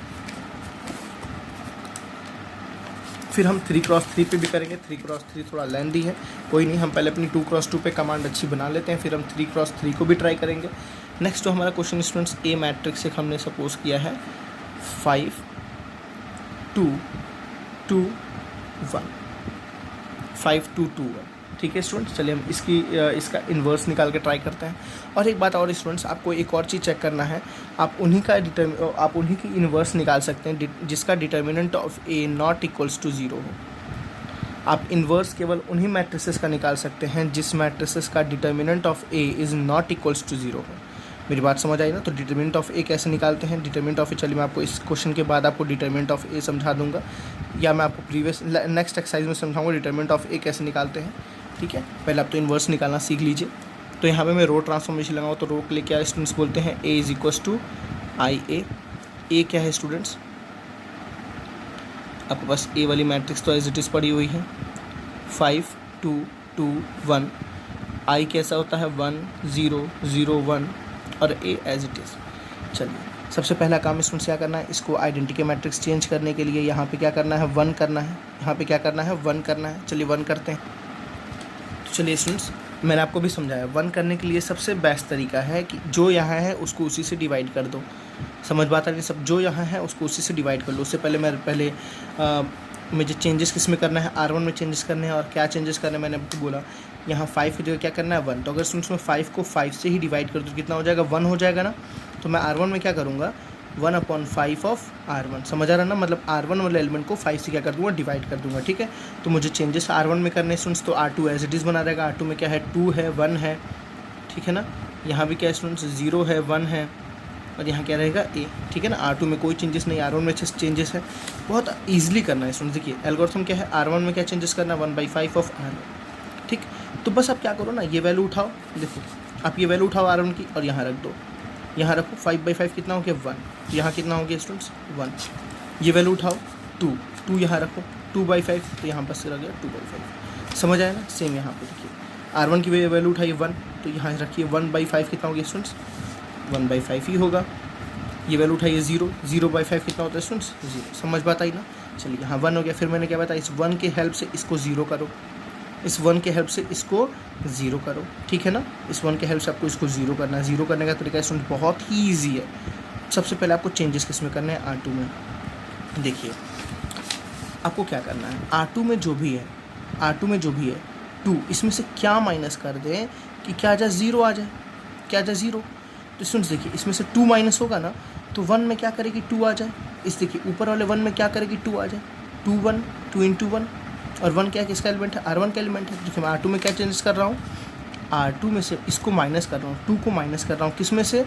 फिर हम 3x3 पे भी करेंगे। 3x3 थोड़ा लेंदी है, कोई नहीं, हम पहले अपनी 2x2 पे कमांड अच्छी बना लेते हैं, फिर हम 3x3 को भी ट्राई करेंगे। नेक्स्ट जो हमारा क्वेश्चन स्टूडेंट्स A मैट्रिक्स से हमने सपोज किया है 5 2 2 1 5 2 2 1, ठीक है स्टूडेंट्स। चलिए हम इसका इन्वर्स निकाल के ट्राई करते हैं। और एक बात और स्टूडेंट्स, आपको एक और चीज़ चेक करना है, आप उन्हीं की इन्वर्स निकाल सकते हैं जिसका determinant of A not equals to 0 हो। आप इन्वर्स केवल उन्हीं मैट्रिसेस का निकाल सकते हैं जिस मैट्रिसेस का determinant of A is not equals to 0 हो। मेरी बात समझ आई ना। तो डिटर्मिनेंट ऑफ A कैसे निकालते हैं, डिटर्मिनेंट ऑफ A, चलिए मैं आपको इस क्वेश्चन के बाद आपको डिटर्मिनेंट ऑफ A समझा दूंगा, या मैं आपको नेक्स्ट एक्सरसाइज में समझाऊंगा डिटर्मिनेंट ऑफ A कैसे निकालते हैं, ठीक है। पहले आप तो इन्वर्स निकालना सीख लीजिए। तो यहाँ पे मैं रो ट्रांसफॉर्मेशन लगाऊँ तो रो के लिए क्या स्टूडेंट्स बोलते हैं A is equals to IA। A क्या है स्टूडेंट्स, आपके पास A वाली मैट्रिक्स तो एज इट इज़ पड़ी हुई है 5 2 2 1। I कैसा होता है 1 0 0 1 और A एज इट इज़। चलिए सबसे पहला काम स्टूडेंट्स क्या करना है, इसको आइडेंटिटी मैट्रिक्स चेंज करने के लिए यहाँ पे क्या करना है 1 करना है, यहाँ पे क्या करना है 1 करना है। चलिए 1 करते हैं। तो चलिए स्टूडेंट्स मैंने आपको भी समझाया, 1 करने के लिए सबसे बेस्ट तरीका है कि जो यहाँ है उसको उसी से डिवाइड कर दो। समझ बात आ रही, सब जो यहाँ है उसको उसी से डिवाइड कर लो। उससे पहले मुझे चेंजेस किस में करना है, R1 में चेंजेस करने हैं। और क्या चेंजेस करने हैं मैंने आपको बोला, यहाँ 5 की जगह क्या करना है 1। तो अगर स्टूडेंट्स में 5 को 5 से ही डिवाइड कर दो तो कितना हो जाएगा 1 हो जाएगा ना। तो मैं R1 में क्या करूँगा 1/5 ऑफ R1। समझ आ रहा ना, मतलब R1 वाले एलिमेंट को 5 से क्या कर दूँगा डिवाइड कर दूँगा, ठीक है। तो मुझे चेंजेस R1 में करने स्टूडेंट्स, तो R2 एज इट इज़ बना रहेगा। R2 में क्या है 2 है 1 है, ठीक है ना। यहाँ भी क्या स्टूडेंट्स 0 है 1 है और यहाँ क्या रहेगा A, ठीक है ना। R2 में कोई चेंजेस नहीं, R1 में चेंजेस है। बहुत ईजिली करना है स्टूडेंट्स। देखिए एल्गोरिथम क्या है, R1 में क्या चेंजेस करना है 1/5 ऑफ R1, ठीक। तो बस आप क्या करो ना, ये वैल्यू उठाओ, देखो आप ये वैल्यू उठाओ R1 की और यहाँ रख दो, यहाँ रखो 5/5 कितना हो गया 1, यहाँ कितना हो गया स्टूडेंट्स 1। ये वैल्यू उठाओ 2 यहाँ रखो 2/5, तो यहाँ बस रह गया 2/5। समझ आया ना। सेम यहाँ पे देखिए R1 की वैल्यू उठाइए 1, तो यहाँ रखिए 1/5 कितना हो गया स्टूडेंट्स 1/5 ही होगा। ये वैल्यू उठाइए 0, 0/5 कितना होता है स्टूडेंट्स 0। समझ बात आई ना। चलिए यहाँ 1 हो गया। फिर मैंने क्या बताया, इस 1 के हेल्प से इसको 0 करो, इस 1 के हेल्प से इसको 0 करो, ठीक है ना। इस 1 के हेल्प से आपको इसको 0 करना है। 0 करने का तरीका स्टूडेंट बहुत ही ईजी है। सबसे पहले आपको चेंजेस किस में करने हैं, R2 में। देखिए आपको क्या करना है, R2 में जो भी है 2, इसमें से क्या माइनस कर दें कि क्या आ जाए 0 आ जाए, क्या आ जाए 0। तो स्टूडेंट्स देखिए इसमें से 2 माइनस होगा ना, तो 1 में क्या करेगी 2 आ जाए। इस देखिए ऊपर वाले 1 में क्या करेगी 2 आ जाए, 2 1 2 इंटू 1, और 1 क्या किसका एलिमेंट है, R1 का एलिमेंट है। देखिए मैं R2 में क्या चेंजेस कर रहा हूँ, R2 में से इसको माइनस कर रहा हूँ, 2 को माइनस कर रहा हूँ, किस में से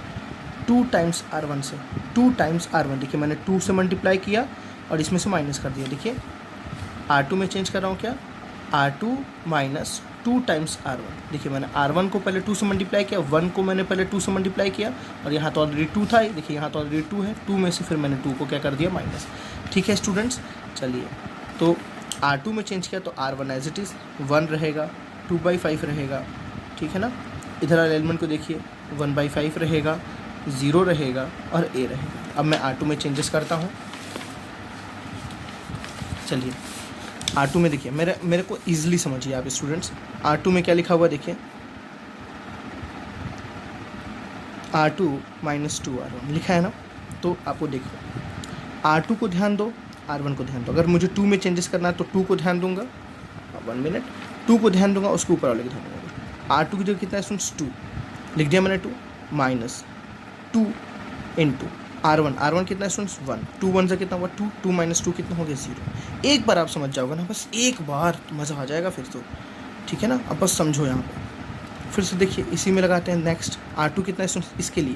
2 टाइम्स R1 से, 2 टाइम्स R1। देखिए मैंने 2 से मल्टीप्लाई किया और इसमें से माइनस कर दिया। देखिए R2 में चेंज कर रहा हूँ क्या, R2 माइनस 2 टाइम्स R1। देखिए मैंने R1 को पहले 2 से मल्टीप्लाई किया, 1 को मैंने पहले 2 से मल्टीप्लाई किया, और यहाँ तो ऑलरेडी 2 था। देखिए यहाँ तो ऑलरेडी 2 है, 2 में से फिर मैंने 2 को क्या कर दिया माइनस। ठीक है स्टूडेंट्स, चलिए तो R2 में चेंज किया तो R1 एज इट इज़ 1 रहेगा, 2/5 रहेगा, ठीक है ना। इधर वाले एलिमेंट को देखिए 1/5 रहेगा, 0 रहेगा और A रहेगा। अब मैं R2 में चेंजेस करता हूँ। चलिए R2 में देखिए मेरे को ईजिली समझिए आप स्टूडेंट्स। R2 में क्या लिखा हुआ देखिए, R2 माइनस 2R1 लिखा है ना। तो आपको देखो R2 को ध्यान दो, R1 को ध्यान दो। अगर मुझे 2 में चेंजेस करना है तो 2 को ध्यान दूंगा, 1 मिनट, 2 को ध्यान दूंगा, उसके ऊपर वाले को ध्यान दूंगा। R2 की जगह कितना है स्टूडेंट्स 2 लिख दिया मैंने, 2 माइनस 2 इंटू R1 कितना है स्टूडेंट्स 1, 2 1 से कितना हुआ 2, 2 माइनस 2 कितना हो गया 0। एक बार आप समझ जाओगे ना, बस एक बार मज़ा आ जाएगा फिर तो, ठीक है ना। अब बस समझो यहाँ पे, फिर से देखिए इसी में लगाते हैं नेक्स्ट। R2 कितना है स्टूडेंट्स, इसके लिए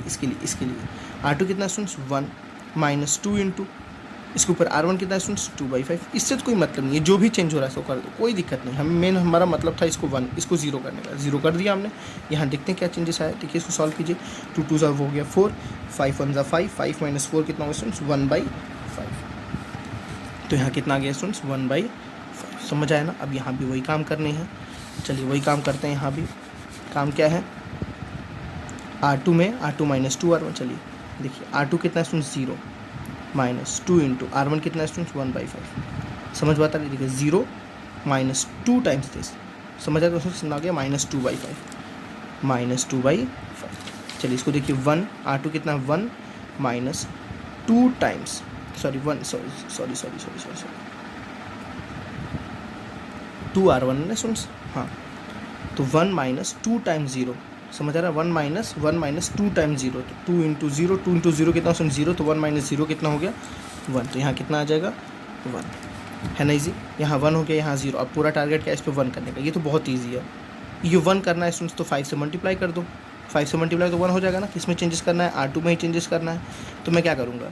R2 कितना है स्टूडेंट्स 1 माइनस 2 इंटू इसके ऊपर R1 कितना है स्टूडेंट्स 2/5। इससे तो कोई मतलब नहीं है, जो भी चेंज हो रहा है सो कर दो, कोई दिक्कत नहीं। हमारा मतलब था इसको 1, इसको 0 करने का, 0 कर दिया हमने। यहाँ देखते हैं क्या चेंजेस आया। देखिए इसको सॉल्व कीजिए, 2 2 सॉल्व हो गया 4, 5 1 5, 5 माइनस 4 कितना होगा स्टूडेंट्स 1/5। तो यहाँ कितना आ गया स्टूडेंट्स 1/5। समझ आया ना। अब यहाँ भी वही काम करने हैं, चलिए वही काम करते हैं। यहाँ भी काम क्या है, R2 में R2 माइनस 2R1। चलिए देखिए R2 कितना है स्टूडेंट्स 0 माइनस 2 इंटू R1 कितना है स्टूडेंट्स 1/5। समझ बात आ रही है, देखिए 0 माइनस 2 टाइम्स दिस, समझ आया। तो कितना आ गया -2/5। चलिए इसको देखिए 1 R2 कितना है 1 माइनस 2 टाइम्स सॉरी 2R1 है स्टूडेंट्स, हाँ। तो 1 माइनस 2 टाइम्स 0, समझ आ रहा है। 1 माइनस 2 टाइम्स 0, तो 2 इंटू 0 कितना सुन 0, तो 1 माइनस 0 कितना हो गया 1। तो यहाँ कितना आ जाएगा 1, है ना इजी। यहाँ 1 हो गया, यहाँ 0। अब पूरा टारगेट क्या है इस पर 1 करने का, ये तो बहुत ईजी है। ये 1 करना है स्टूडेंट्स, तो 5 से मल्टीप्लाई कर दो, 5 से मल्टीप्लाई तो 1 हो जाएगा ना। किस में चेंजेस करना है, R2 में ही चेंजेस करना है। तो मैं क्या करूँगा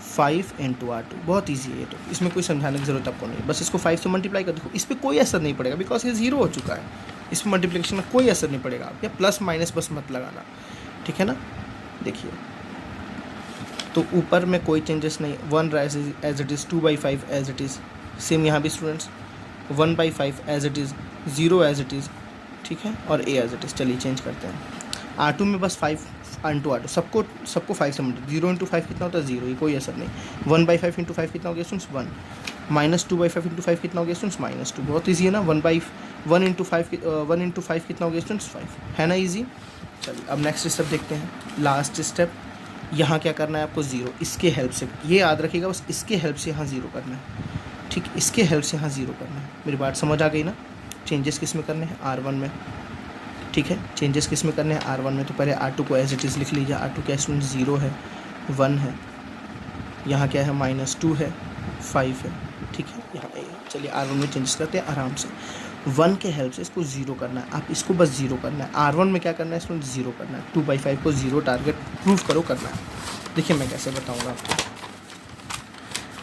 5 इंटू R2, बहुत ईजी है ये तो, इसमें कोई समझाने की ज़रूरत आपको नहीं। बस इसको 5 से मल्टीप्लाई कर दो, इस पर कोई असर नहीं पड़ेगा बिकॉज ये 0 हो चुका है। इस पर मल्टीप्लिकेशन में कोई असर नहीं पड़ेगा, आप या प्लस माइनस बस मत लगाना, ठीक है ना। देखिए तो ऊपर में कोई चेंजेस नहीं, 1 as it is, 2/5 as it is, same यहाँ भी students 1/5 as it is, 0 as it is, ठीक है, और A एज इट इज़। चलिए चेंज करते हैं। R2 में बस 5 इंटू R2, सबको 5 से मल्टीप्लाई, 0 इंटू 5 कितना होता है 0, ये कोई असर नहीं। 1/5 इंटू 5 कितना हो गया स्टूडेंट्स 1, माइनस 2/5 इंटू 5 कितना हो गया स्टूडेंट्स -2, बहुत ईजी है ना। 1 इंटू 5 कितना हो गया स्टूडेंट्स 5, है ना ईजी। चलिए अब नेक्स्ट स्टेप देखते हैं, लास्ट स्टेप। यहाँ क्या करना है आपको 0, इसके हेल्प से, ये याद रखिएगा बस, इसके हेल्प से यहाँ 0 करना है, ठीक, इसके हेल्प से यहाँ 0 करना है। मेरी बात समझ आ गई ना। चेंजेस किस में करने हैं, R1 में, ठीक है। चेंजेस किस में करने हैं, R1 में। तो पहले R2 को एज इट इज़ लिख लीजिए। R2 क्या स्टूडेंट 0 है, 1 है, यहाँ क्या है -2 है, 5 है, ठीक है, यहाँ A है। चलिए R1 में चेंजेस करते हैं आराम से। 1 के हेल्प से इसको 0 करना है, आप इसको बस 0 करना है। R1 में क्या करना है स्टूडेंट 0 करना है, 2/5 को 0 टारगेट प्रूव करो करना है। देखिए मैं कैसे बताऊँगा आपको,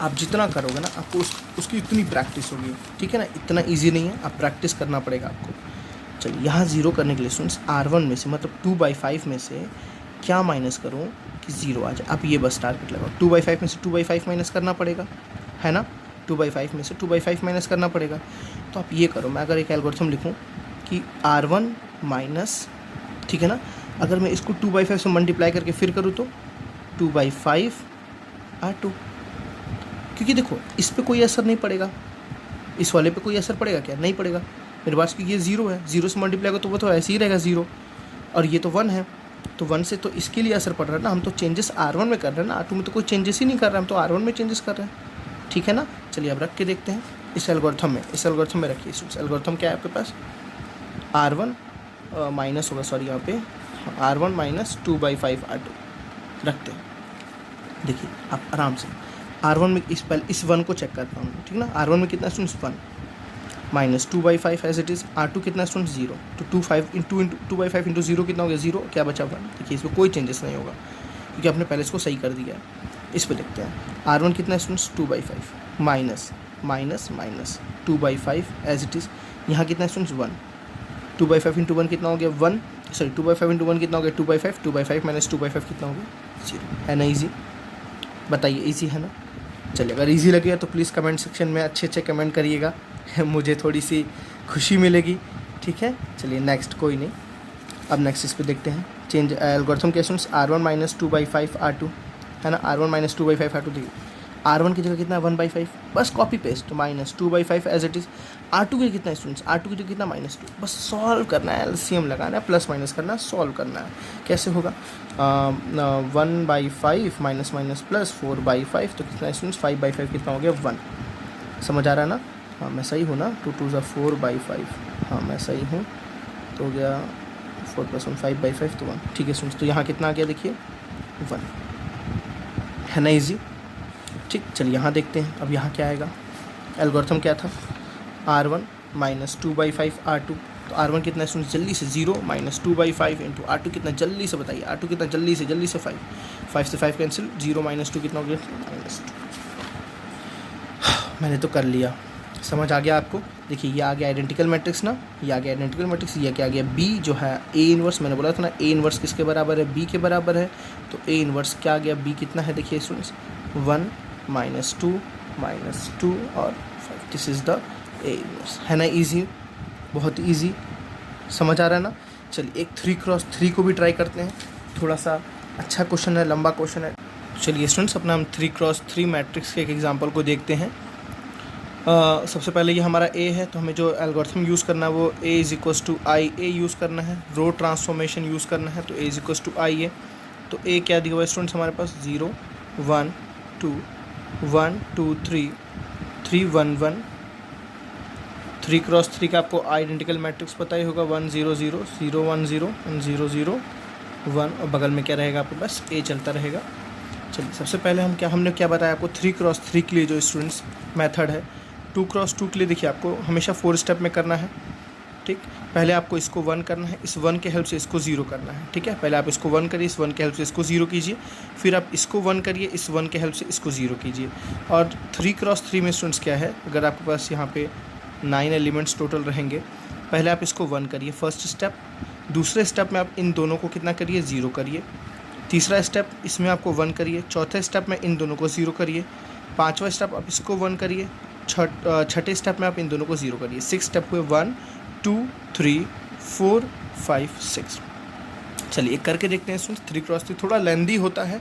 आप जितना करोगे ना आपको उसकी उतनी प्रैक्टिस होगी, ठीक है ना। इतना ईजी नहीं है, आप प्रैक्टिस करना पड़ेगा आपको। चलिए यहाँ 0 करने के लिए स्टूडेंट्स R1 में से, मतलब 2/5 में से क्या माइनस करूँ कि 0 आ जाए। आप ये बस टारगेट लगाओ, 2/5 में से 2/5 माइनस करना पड़ेगा, है ना। 2/5 में से 2/5 माइनस करना पड़ेगा। तो आप ये करो, मैं अगर एक एल्गोरिथम लिखूँ कि R1 माइनस, ठीक है ना, अगर मैं इसको 2/5 से मल्टीप्लाई करके फिर करूँ तो 2/5 R2, क्योंकि देखो इस पे कोई असर नहीं पड़ेगा, इस वाले पे कोई असर पड़ेगा क्या, नहीं पड़ेगा मेरे पास, क्योंकि ये 0 है, 0 से मल्टीप्लाई करो तो वो तो ऐसे ही रहेगा 0, और ये तो 1 है, तो 1 से तो इसके लिए असर पड़ रहा है ना, हम तो चेंजेस R1 में कर रहे हैं ना, R2 में तो कोई चेंजेस ही नहीं कर रहे हैं, हम तो R1 में चेंजेस कर रहे हैं, ठीक है ना। चलिए अब रख के देखते हैं इस एल्गोरिथम में रखिए। इस एल्गोरिथम क्या है आपके पास, R1 माइनस होगा, सॉरी यहाँ पे R1 माइनस 2/5 R2 रखते हैं। देखिए आप आराम से R1 में इस 1 को चेक करता हूँ, ठीक ना। R1 में कितना students 1 minus 2/5 as it is, R2 कितना स्टूडेंट्स 0, तो 2/5 इंटू 0 कितना हो गया 0, क्या बचा 1। देखिए इसमें कोई चेंजेस नहीं होगा क्योंकि आपने पहले इसको सही कर दिया है। इस पर देखते हैं R1 कितना students 2/5 minus 2/5 as it is, यहाँ कितना स्टूडेंट्स 1, 2/5 इंटू 1 कितना हो गया 1, सॉरी 2/5 इंटू 1 कितना हो गया 2/5 माइनस 2/5 कितना हो गया 0, है ना ईजी, बताइए ईजी है ना। चलिए अगर ईजी लगे तो प्लीज़ कमेंट सेक्शन में अच्छे कमेंट करिएगा मुझे थोड़ी सी खुशी मिलेगी, ठीक है। चलिए नेक्स्ट, कोई नहीं, अब नेक्स्ट इस पे देखते हैं चेंज एल्गोरिथम के स्टूडेंट्स, R1 माइनस 2/5 R2 है ना, R1 माइनस 2/5 R2, देखिए R1 की जगह कितना 1/5, बस copy paste minus 2/5 as it is. R2 के कितना स्टूडेंट्स, R2 की जगह कितना -2, बस सॉल्व करना है, LCM लगाना है, प्लस माइनस करना है, सॉल्व करना है। कैसे होगा 1/5 माइनस प्लस 4/5, तो कितना स्टूडेंट्स 5/5 कितना हो गया 1, समझ आ रहा है ना। हाँ मैं सही हूँ ना, 2 2 4/5, हाँ मैं सही हूँ, तो हो गया 4 + 1 5/5 तो 1, ठीक है स्टूडेंट्स। तो यहाँ कितना आ गया देखिए 1, है ना ईजी, ठीक। चलिए यहाँ देखते हैं अब यहाँ क्या आएगा, एल्गोरिथम क्या था R1 माइनस 2/5 R2, तो R1 कितना स्टूडेंट्स जल्दी से 0 माइनस 2/5 इंटू R2 कितना जल्दी से बताइए, R2 कितना जल्दी से 5 से 5 कैंसिल, 0 माइनस 2 कितना हो गया -2, मैंने तो कर लिया, समझ आ गया आपको। देखिए ये आ गया आइडेंटिकल मैट्रिक्स ना, ये आ गया आइडेंटिकल मैट्रिक्स, ये क्या आ गया B जो है A इन्वर्स, मैंने बोला था ना A इन्वर्स किसके बराबर है, B के बराबर है, तो A इन्वर्स क्या आ गया B कितना है, देखिए स्टूडेंट्स 1 -2 और 5, this is the A inverse, है ना ईजी, बहुत ईजी, समझ आ रहा है ना। चलिए एक 3x3 को भी ट्राई करते हैं, थोड़ा सा अच्छा क्वेश्चन है, लंबा क्वेश्चन है। चलिए स्टूडेंट्स अपना हम 3x3 मैट्रिक्स के एक एग्जांपल को देखते हैं। सबसे पहले ये हमारा A है, तो हमें जो एल्गोरिथम यूज़ करना है वो A = IA यूज़ करना है, रो ट्रांसफॉर्मेशन यूज़ करना है, तो A = IA। तो A क्या दिया हुआ है स्टूडेंट्स हमारे पास 0 1 2 1 2 3 3 1 1, 3x3 का आपको आइडेंटिकल मैट्रिक्स पता ही होगा, 1 0 0 0 1 0 0 0 1, और बगल में क्या रहेगा आपके पास A चलता रहेगा। चलिए सबसे पहले हमने क्या बताया आपको 3x3 के लिए जो स्टूडेंट्स मेथड है, 2x2 के लिए देखिए आपको हमेशा 4 स्टेप में करना है, ठीक। पहले आपको इसको 1 करना है, इस 1 के हेल्प से इसको 0 करना है, ठीक है। पहले आप इसको 1 करिए, इस 1 के हेल्प से इसको 0 कीजिए, फिर आप इसको 1 करिए, इस 1 के हेल्प से इसको 0 कीजिए। और 3x3 में स्टूडेंट्स क्या है, अगर आपके पास यहाँ पे 9 एलिमेंट्स टोटल रहेंगे, पहले आप इसको 1 करिए फर्स्ट स्टेप, दूसरे स्टेप में आप इन दोनों को कितना करिए 0 करिए, तीसरा स्टेप इसमें आपको 1 करिए, चौथे स्टेप में इन दोनों को 0 करिए, पाँचवा स्टेप आप इसको 1 करिए, छठे स्टेप में आप इन दोनों को 0 करिए। 6 स्टेप हुए, 1 2 3 4 5 6। चलिए एक करके देखते हैं स्टूडेंट्स। 3x3 थोड़ा लेंदी होता है,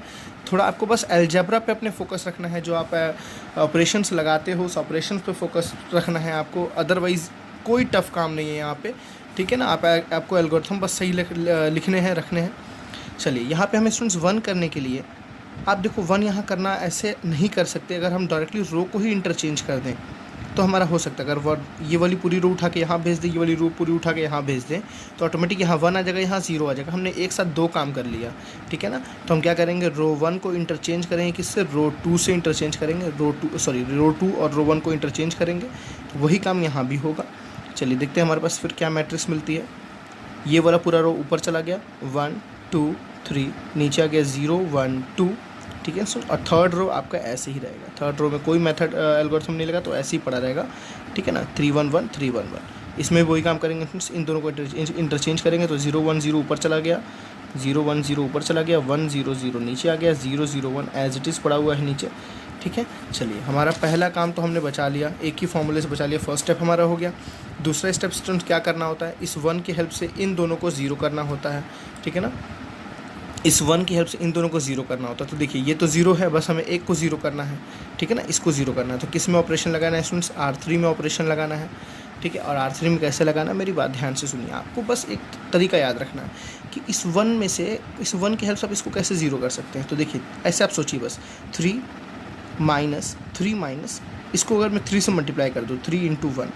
थोड़ा आपको बस अलजेब्रा पे अपने फोकस रखना है, जो आप ऑपरेशंस लगाते हो उस ऑपरेशंस पे फोकस रखना है आपको, अदरवाइज़ कोई टफ काम नहीं है यहाँ पे, ठीक है ना। आपको एल्गोरिथम बस सही लिखने हैं, रखने हैं। चलिए यहाँ पे हमें स्टूडेंट्स 1 करने के लिए आप देखो 1 यहाँ करना ऐसे नहीं कर सकते, अगर हम डायरेक्टली रो को ही इंटरचेंज कर दें तो हमारा हो सकता है। अगर ये वाली पूरी रो उठा के यहाँ भेज दें, ये वाली रो पूरी उठा के यहाँ भेज दें, तो ऑटोमेटिक यहाँ 1 आ जाएगा, यहाँ 0 आ जाएगा। हमने एक साथ 2 काम कर लिया, ठीक है ना। तो हम क्या करेंगे, रो 1 को इंटरचेंज करेंगे किससे, रो 2 से इंटरचेंज करेंगे, रो 2 और रो 1 को इंटरचेंज करेंगे, तो वही काम यहाँ भी होगा। चलिए देखते हैं हमारे पास फिर क्या मैट्रिक्स मिलती है। ये वाला पूरा रो ऊपर चला गया, 1 2 3, नीचे आ गया 0 1 2, ठीक है। और थर्ड रो आपका ऐसे ही रहेगा, थर्ड रो में कोई मेथड एल्गोरिथम नहीं लगा, तो ऐसे ही पड़ा रहेगा, ठीक है ना। 3 1 1 3 1 1, इसमें वही काम करेंगे, इन दोनों को इंटरचेंज करेंगे, तो 0 1 0 ऊपर चला गया, 0 1 0 ऊपर चला गया, 1 0 0 नीचे आ गया, 0 0 1 एज इट इज़ पड़ा हुआ है नीचे, ठीक है। चलिए हमारा पहला काम तो हमने बचा लिया, एक ही फॉर्मूले से बचा लिया, फर्स्ट स्टेप हमारा हो गया। दूसरा स्टेप स्टूडेंट क्या करना होता है, इस 1 की हेल्प से इन दोनों को ज़ीरो करना होता है, ठीक है ना। इस 1 की हेल्प से इन दोनों को ज़ीरो करना होता है। तो देखिए ये तो ज़ीरो है, बस हमें एक को ज़ीरो करना है, ठीक है ना, इसको ज़ीरो करना है। तो किस में ऑपरेशन लगाना है स्टूडेंट्स, R3 में ऑपरेशन लगाना है, ठीक है। और R3 में कैसे लगाना है, मेरी बात ध्यान से सुनिए, आपको बस एक तरीका याद रखना है कि इस 1 में से इस 1 की हेल्प से आप इसको कैसे ज़ीरो कर सकते हैं। तो देखिए ऐसे आप सोचिए, बस 3 माइनस इसको अगर मैं 3 से मल्टीप्लाई कर दूँ, 3 × 1,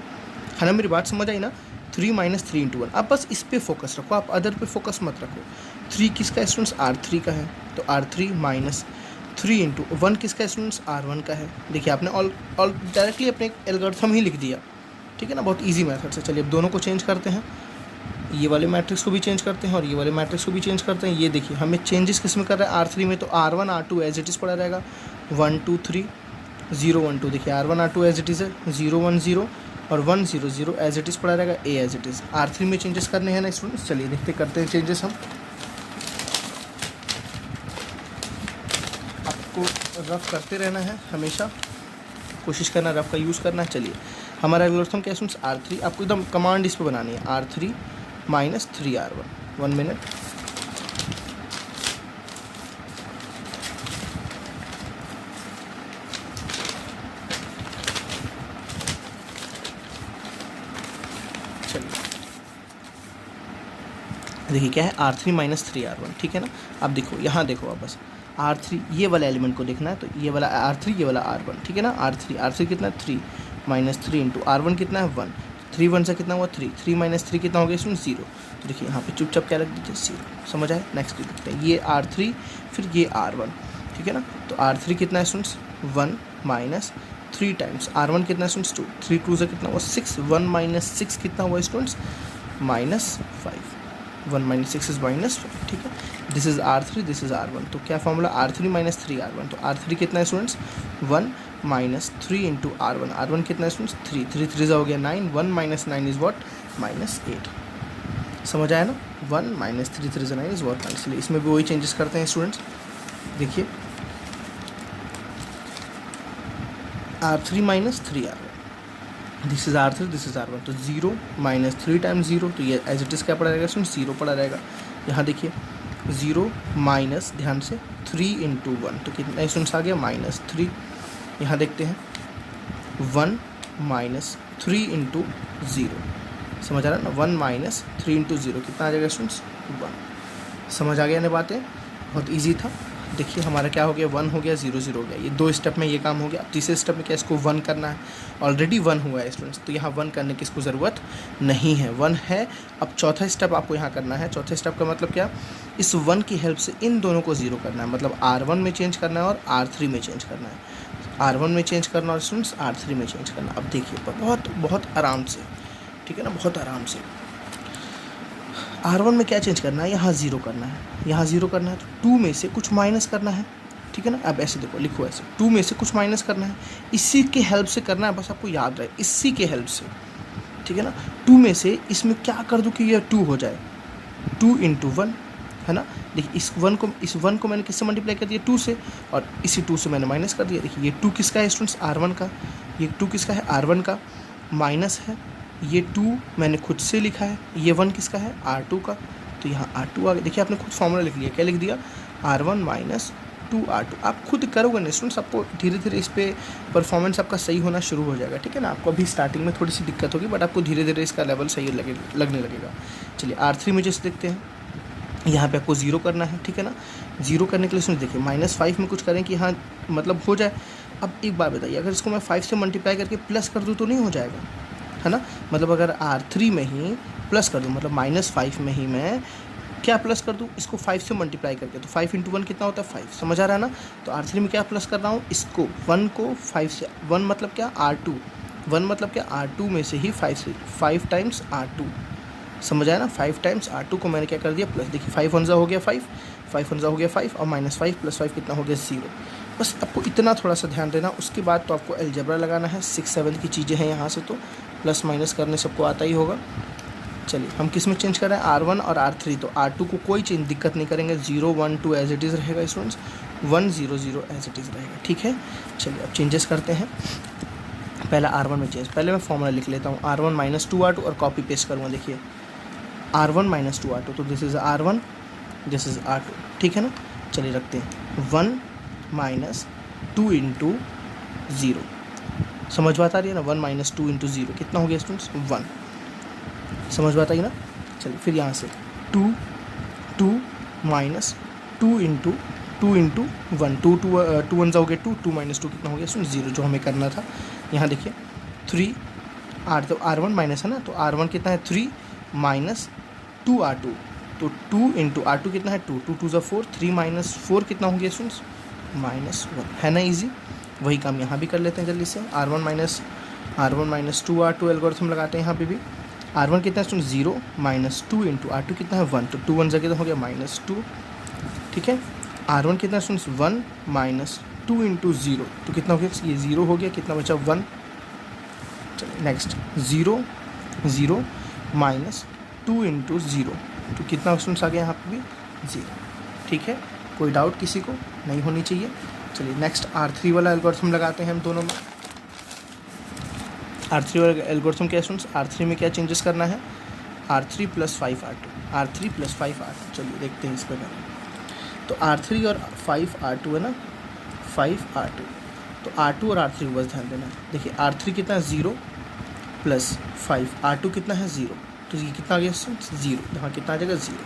है ना, मेरी बात समझ आई ना। 3 - 3 × 1, आप बस इस पे फोकस रखो, आप अदर पे फोकस मत रखो। 3 किसका है स्टूडेंट्स, R3 का है, तो R3 माइनस 3 × 1 किसका है स्टूडेंट्स, R1 का है। देखिए आपने ऑल डायरेक्टली अपने एल्गोरिथम ही लिख दिया, ठीक है ना, बहुत ईजी मेथड से। चलिए अब दोनों को चेंज करते हैं, ये वाले मैट्रिक्स को भी चेंज करते हैं और ये वाले मैट्रिक्स को भी चेंज करते हैं। ये देखिए हमें चेंजेस किस में कर रहा है, R3 में, तो R1 R2 as it is पड़ा रहेगा, 1 2 3 0 1 2। देखिए R1 R2 as it is है, 0 1 0 और 1 0 0 एज इट इज़ पड़ा रहेगा, A as it is. R3 में चेंजेस करने हैं ना स्टूडेंट्स, चलिए देखते करते हैं चेंजेस हम। आपको रफ करते रहना है, हमेशा कोशिश करना रफ का यूज़ करना है। चलिए हमारा एल्गोरिथम क्या है स्टूडेंट्स, R3, आपको एकदम कमांड इस पर बनानी है, R3 - 3R1। 1 मिनट, देखिए क्या है, R3 - 3R1, ठीक है ना। अब देखो यहाँ देखो, आप बस R3 ये वाला एलिमेंट को देखना है, तो ये वाला R3 ये वाला R1, ठीक है ना। R3 कितना है, 3 - 3 × R1 कितना है, 1, 3 1 से कितना हुआ 3, 3 - 3 कितना हो गया इसमें 0। तो देखिए यहाँ पे चुपचाप क्या रख दीजिए, 0। समझ आए, नेक्स्ट देखते हैं, ये R3 फिर ये R1, ठीक है ना। तो R3 कितना है स्टूडेंट्स, 1 - 3 टाइम्स R1 कितना है स्टूडेंट्स, 2, 3 2 से कितना हुआ 6, 1 - 6 कितना हुआ स्टूडेंट्स, -5, 1 - 6 इज -5, ठीक है। This is R3, this is R1, तो क्या फॉर्मूला, R3 - 3R1। तो R3 कितना है स्टूडेंट्स, 1 - 3 × R1, R1 कितना है स्टूडेंट्स, 3, 3 3 हो गया 9, 1 - 9 इज व्हाट, -8। समझ आया ना, 1 - 3 3 9 इज व्हाट, इसलिए इसमें भी वही चेंजेस करते हैं स्टूडेंट्स। देखिए R3 - 3R1, this is R3, this is R1, तो 0 - 3 टाइम्स 0, तो ये एज इट इज़ क्या पड़ा रहेगा स्टूडेंट, 0 पड़ा रहेगा। यहाँ देखिए 0 माइनस, ध्यान से 3 × 1, तो कितना स्टूडेंट्स आ गया, -3। यहाँ देखते हैं 1 - 3 × 0, समझ आ रहा है ना, 1 - 3 × 0 कितना आ जाएगा स्टूडेंट्स, 1। समझ आ गया ना बातें, बहुत ईजी था। देखिए हमारा क्या हो गया, 1 हो गया, 0 0 हो गया। ये 2 स्टेप में ये काम हो गया। अब तीसरे स्टेप में क्या, इसको 1 करना है, ऑलरेडी 1 हुआ है स्टूडेंट्स, तो यहाँ 1 करने की इसको ज़रूरत नहीं है, 1 है। अब चौथा स्टेप आपको यहाँ करना है। चौथे स्टेप का मतलब क्या, इस 1 की हेल्प से इन दोनों को 0 करना है, मतलब R1 में चेंज करना है और R3 में चेंज करना है। R1 में चेंज करना और स्टूडेंट्स R3 में चेंज करना। अब देखिए बहुत बहुत आराम से, ठीक है ना, बहुत आराम से। R1 में क्या चेंज करना है, यहाँ 0 करना है, यहाँ 0 करना है, तो 2 में से कुछ माइनस करना है, ठीक है ना। अब ऐसे देखो, लिखो ऐसे, 2 में से कुछ माइनस करना है, इसी के हेल्प से करना है, बस आपको याद रहे, इसी के हेल्प से, ठीक है ना। 2 में से इसमें क्या कर दूँ कि ये 2 हो जाए, 2 × 1, है ना। देखिए इस 1 को मैंने किससे मल्टीप्लाई कर दिया, 2 से, और इसी 2 से मैंने माइनस कर दिया। देखिए ये 2 किसका है स्टूडेंट्स, R1 का, ये 2 किसका है, R1 का, माइनस है, ये 2 मैंने खुद से लिखा है, ये 1 किसका है, R2 का, तो यहाँ R2 आ गया। देखिए आपने खुद फॉर्मूला लिख लिया, क्या लिख दिया, R1 - 2R2। आप खुद करोगे ना स्टूडेंट्स, आपको धीरे धीरे इस पर परफॉर्मेंस आपका सही होना शुरू हो जाएगा, ठीक है ना। आपको अभी स्टार्टिंग में थोड़ी सी दिक्कत होगी, बट आपको धीरे धीरे इसका लेवल सही लगने लगेगा। चलिए R3 में जैसे देखते हैं, यहाँ पे आपको 0 करना है, ठीक है ना। 0 करने के लिए सुनिए, देखिए -5 में कुछ करें कि यहाँ मतलब हो जाए। अब एक बात बताइए, अगर इसको मैं 5 से मल्टीप्लाई करके प्लस कर दूँ तो नहीं हो जाएगा, है ना। मतलब अगर R3 में ही प्लस कर दूँ, मतलब -5 में ही मैं क्या प्लस कर दूँ, इसको 5 से मल्टीप्लाई करके, तो 5 × 1 कितना होता है, 5। समझ आ रहा है ना। तो R3 में क्या प्लस कर रहा हूँ, इसको 1 को 5 से, 1 मतलब क्या, R2, 1 मतलब क्या, R2 में से ही 5 टाइम्स R2, समझ आया ना। 5 टाइम्स R2 को मैंने क्या कर दिया, प्लस। देखिए 5 1 हो गया 5, 5 1 हो गया 5, और -5 + 5 कितना हो गया, 0। बस आपको इतना थोड़ा सा ध्यान देना। उसके बाद तो आपको अलजेब्रा लगाना है, 6 7 की चीज़ें हैं यहाँ से, तो प्लस माइनस करने सबको आता ही होगा। चलिए हम किस में चेंज कर रहे हैं, R1 और R3, तो R2 को कोई चेंज दिक्कत नहीं करेंगे, 0 1 2 एज इट इज़ रहेगा स्टूडेंट्स, 1 0 0 एज इट इज़ रहेगा, ठीक है। चलिए अब चेंजेस करते हैं। पहला R1 में चेंज, पहले मैं फॉर्मूला लिख लेता हूँ, R1 माइनस 2R2 और कॉपी पेस्ट करूँगा। देखिए R1 माइनस 2R2, तो this is R1, this is R2, ठीक है ना। चलिए रखते हैं 1 माइनस 2 इंटू 0, समझ बात आ रही है ना। 1 माइनस 2 इंटू 0 कितना हो गया स्टूडेंट्स, 1, समझ बात आई ना। चलिए फिर यहाँ से 2 माइनस 2 इंटू 1, 2 1 हो गया 2 माइनस 2 कितना हो गया स्टूडेंट, 0, जो हमें करना था। यहाँ देखिए 3 तो R1 माइनस है ना, तो R1 कितना है 3 माइनस 2R2, तो 2 इंटू R2 कितना है 2 2 ज़ा 4, 3 माइनस 4 कितना हो गया स्टूडेंट्स, -1, है ना इजी। वही काम यहाँ भी कर लेते हैं जल्दी से। R1 माइनस 2R2 एल्गोरिथम लगाते हैं यहाँ पे भी। R1 कितना है स्टूडेंट 0 माइनस 2 इंटू R2 कितना है 1, तो 2 1 ज़ा कितना हो गया -2, ठीक है। R1 कितना है स्टूडेंट्स 1 माइनस 2 इंटू 0, तो कितना हो गया, ये 0 हो गया, कितना बचा 1। चलिए नेक्स्ट 0 0 माइनस 2 इंटू 0, तो कितना स्टूडेंट्स आ गया यहाँ पे भी 0, ठीक है। कोई डाउट किसी को नहीं होनी चाहिए। चलिए नेक्स्ट R3 वाला एल्गोरिथम लगाते हैं हम दोनों में। R3 वाला एल्गोरिथम क्या स्टूडेंट्स, R3 में क्या चेंजेस करना है, R3 प्लस 5R2, चलिए देखते हैं इस पर। तो R3 और 5R2 है ना, 5R2, तो R2 और R3 को बस ध्यान देना है। देखिए R3 कितना है 0 प्लस 5, R2 कितना है 0, तो ये कितना आ गया 0, यहाँ कितना आ जाएगा 0,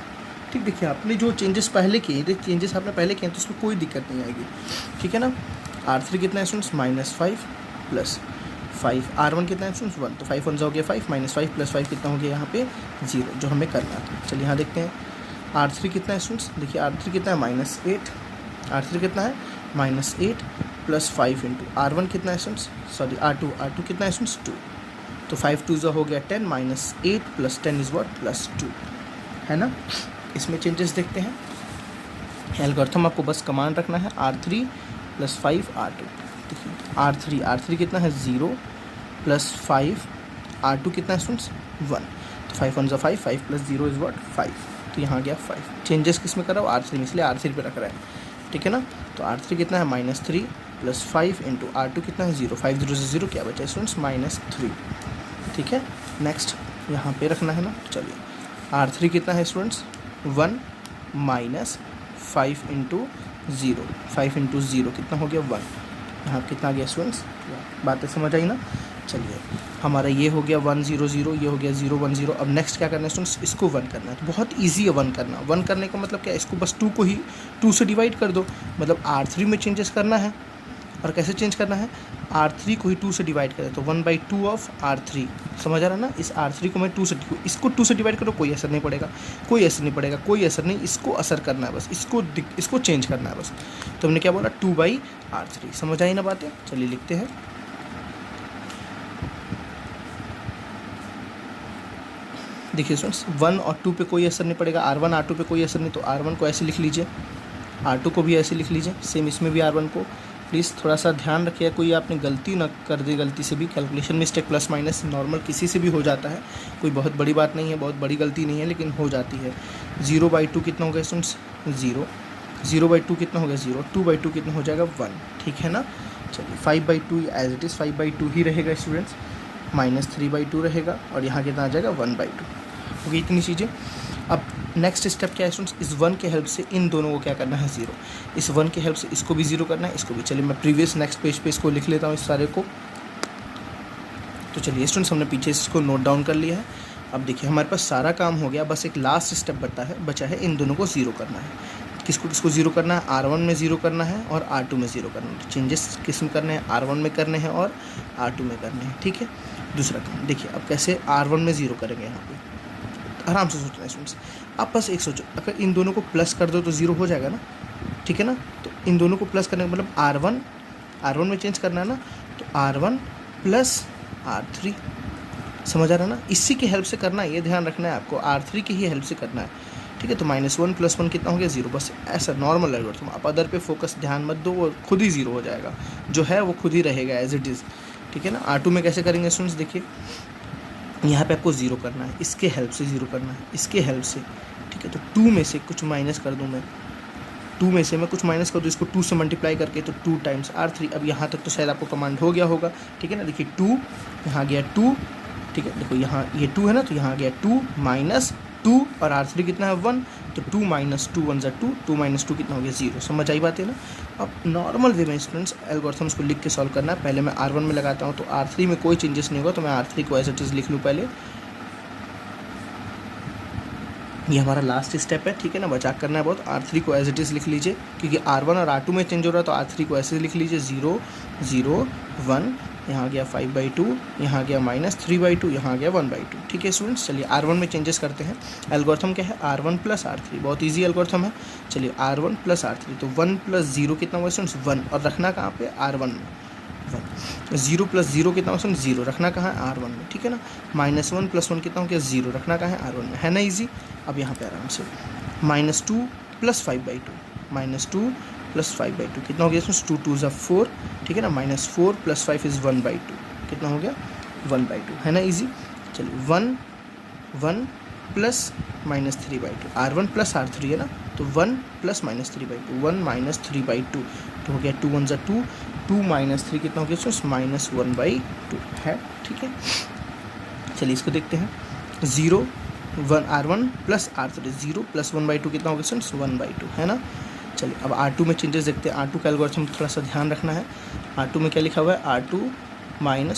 ठीक। देखिए आपने जो चेंजेस पहले किए, चेंजेस आपने पहले किए तो उसमें कोई दिक्कत नहीं आएगी, ठीक है ना। R3 कितना है स्टूडेंट्स -5 प्लस 5, R1 कितना है स्टूडेंट्स 1, तो 5 1 हो गया 5, -5 प्लस 5 कितना हो गया यहाँ पे 0, जो हमें करना था। चलिए यहाँ देखते हैं R3 कितना है स्टूडेंट्स, देखिए R3 कितना है -8, R3 कितना है -8 प्लस 5 इंटू R1 कितना है स्टूडेंट्स, सॉरी R2 कितना है स्टूडेंट्स 2, तो 5 2 हो गया 10, -8 प्लस 10 इज़ व्हाट +2, है ना। इसमें चेंजेस देखते हैं। एल्गोरिथम आपको बस कमांड रखना है R3 प्लस 5R2, देखिए R3 कितना है 0 प्लस 5, R2 कितना है स्टूडेंट्स 1, तो 5 1 5, 5 प्लस 0 इज़ व्हाट 5, तो यहाँ गया 5। चेंजेस किस में कर रहा हूँ R3 में, इसलिए R3 पे रख रहा है, ठीक है ना। तो R3 कितना है -3 प्लस 5 इंटू R2 कितना है 0, 5 0 से 0 क्या बचा स्टूडेंट्स -3, ठीक है। नेक्स्ट यहाँ पे रखना है ना, चलिए R3 कितना है स्टूडेंट्स 1 माइनस 5 इंटू 0, 5 इंटू 0 कितना हो गया 1, यहाँ कितना आ गया स्टूडेंट्स, बातें समझ आई ना। चलिए हमारा ये हो गया 1 0 0, ये हो गया 0 1 0। अब नेक्स्ट क्या करना है स्टूडेंट्स, इसको 1 करना है, तो बहुत इजी है 1 करना। 1 करने का मतलब क्या है, इसको बस 2 को ही 2 से डिवाइड कर दो, मतलब R3 में चेंजेस करना है। और कैसे चेंज करना है, R3 को ही 2 से डिवाइड करें, तो 1/2 ऑफ R3, समझ आ रहा है ना। इस R3 को मैं 2 से, इसको 2 से डिवाइड करो, कोई असर नहीं पड़ेगा, कोई असर नहीं, इसको असर करना है बस, इसको चेंज करना है बस। तो हमने क्या बोला 2/R3, समझ आई ना बातें। चलिए लिखते हैं, देखिए स्टूडेंट्स 1 और 2 पे कोई असर नहीं पड़ेगा, R1 R2 पे कोई असर नहीं, तो R1 को ऐसे लिख लीजिए, R2 को भी ऐसे लिख लीजिए, सेम इसमें भी R1 को। प्लीज़ थोड़ा सा ध्यान रखिएगा, कोई आपने गलती ना कर दे, गलती से भी calculation mistake plus minus normal किसी से भी हो जाता है, कोई बहुत बड़ी बात नहीं है, बहुत बड़ी गलती नहीं है, लेकिन हो जाती है। 0/2 कितना हो गया स्टूडेंट्स 0, 0/2 कितना हो गया 0, 2/2 कितना हो जाएगा 1, ठीक है ना। चलिए 5/2 एज इट इज़ 5/2 ही रहेगा स्टूडेंट्स, -3/2 रहेगा, और यहाँ कितना आ जाएगा 1/2, हो गई इतनी चीज़ें। अब नेक्स्ट स्टेप क्या है स्टूडेंट्स, इस 1 के हेल्प से इन दोनों को क्या करना है 0, इस 1 के हेल्प से इसको भी 0 करना है, इसको भी। चलिए मैं प्रीवियस नेक्स्ट पेज पे इसको लिख लेता हूँ इस सारे को। तो चलिए स्टूडेंट्स हमने पीछे इसको नोट डाउन कर लिया है। अब देखिए हमारे पास सारा काम हो गया, बस एक लास्ट स्टेप बचा है इन दोनों को 0 करना है। किसको 0 करना है, R1 में 0 करना है और R2 में 0 करना है। चेंजेस किस में करने हैं, R1 में करने हैं और R2 में करने हैं, ठीक है। दूसरा काम देखिए, अब कैसे R1 में 0 करेंगे, यहाँ पे आराम से सोचना है स्टूडेंट्स। आप बस एक सोचो, अगर इन दोनों को प्लस कर दो तो 0 हो जाएगा ना, ठीक है ना। तो इन दोनों को प्लस करने का मतलब R1 में चेंज करना है ना, तो R1 प्लस R3, समझ आ रहा है ना। इसी की हेल्प से करना है, ये ध्यान रखना है आपको, R3 की ही हेल्प से करना है, ठीक है। तो -1 + 1 कितना हो गया 0, बस ऐसा नॉर्मल एल्गोरिथम। आप अदर पे फोकस ध्यान मत दो, वो खुद ही 0 हो जाएगा, जो है वो खुद ही रहेगा एज इट इज़, ठीक है ना। R2 में कैसे करेंगे स्टूडेंट्स, देखिए यहाँ पे आपको 0 करना है, इसके हेल्प से 0 करना है, इसके हेल्प से, ठीक है। तो 2 में से कुछ माइनस कर दूँ मैं, 2 में से मैं कुछ माइनस कर दूँ, इसको 2 से मल्टीप्लाई करके, तो 2 टाइम्स R3। अब यहाँ तक तो शायद आपको कमांड हो गया होगा, ठीक है ना। देखिए 2 यहाँ गया 2, ठीक है, देखो यहाँ ये 2 है ना, तो यहाँ गया 2 माइनस 2 और R3 कितना है 1, तो 2 माइनस 2 1 ज़ा 2, 2 माइनस 2 कितना हो गया 0। समझ आई बात है ना। अब नॉर्मल वे में स्टूडेंट्स एल्गोरिथम्स को लिख के सॉल्व करना है। पहले मैं R1 में लगाता हूँ, तो R3 में कोई चेंजेस नहीं होगा, तो मैं R3 को एज इट इज़ लिख लूँ पहले। ये हमारा लास्ट स्टेप है, ठीक है ना, बचा करना है बहुत। R3 को एज इट इज़ लिख लीजिए, क्योंकि R1 और R2 में चेंज हो रहा है, तो R3 को ऐसे लिख लीजिए 0 0 1, यहाँ गया 5/2, यहाँ गया -3/2, यहाँ गया 1/2, ठीक है स्टूडेंट्स। चलिए R1 में चेंजेस करते हैं। एल्गोरिथम क्या है, R1 + R3, बहुत ईजी एल्गोरिथम है। चलिए R1 + R3, तो 1 + 0 कितना हुआ स्टूडेंट्स 1, और रखना कहाँ पे R1 में 1। 0 + 0 कितना हुआ 0, रखना कहाँ है R1 में, ठीक है ना। -1 + 1 कितना हो गया 0, रखना कहाँ है R1 में, है ना ईजी। अब यहाँ पे आराम से -2 + 5/2, -2 + 5/2 कितना हो गया इसमें 2 2 ज़ा 4, ठीक है ना। -4 + 5 इज़ 1/2, कितना हो गया 1/2, है ना ईजी। चलिए 1 1 + -3/2, R1 + R3 है ना, तो 1 + -3/2, 1 - 3/2, तो हो गया 2 1 ज़ा 2, 2 - 3 कितना हो गया -1/2 है, ठीक है। चलिए इसको देखते हैं। 0 1 R1 + R3, 0 + 1/2 कितना हो गया 1/2, है ना। चलिए अब R2 में चेंजेस देखते हैं। R2 का एल्गोरिथम थोड़ा सा ध्यान रखना है। R2 में क्या लिखा हुआ है, R2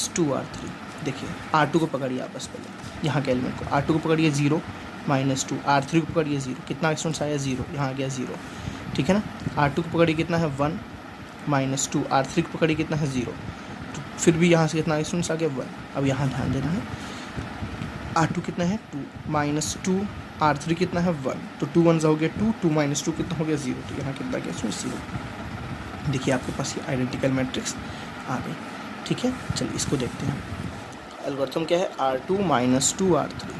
- 2R3। देखिए R2 को पकड़िए आप बस पहले, यहाँ के एलिमेंट को, R2 को पकड़िए 0 -2, R3 को पकड़िए 0, कितना स्टूडेंट्स आया 0, यहाँ आ गया 0, ठीक है ना। R2 को पकड़िए कितना है 1 -2, R3 को पकड़िए कितना है 0, तो फिर भी यहाँ से कितना स्टूडेंट्स आ गया 1। अब यहाँ ध्यान देना है, R2 कितना है 2 -2, R3 कितना है 1, तो 2 1 हो गया 2, 2 - 2 कितना हो गया 0, तो यहाँ कितना गया 0। देखिए आपके पास ये आइडेंटिकल मैट्रिक्स आ गई, ठीक है। चलिए इसको देखते हैं। एल्गोरिथम क्या है, R2 - 2R3,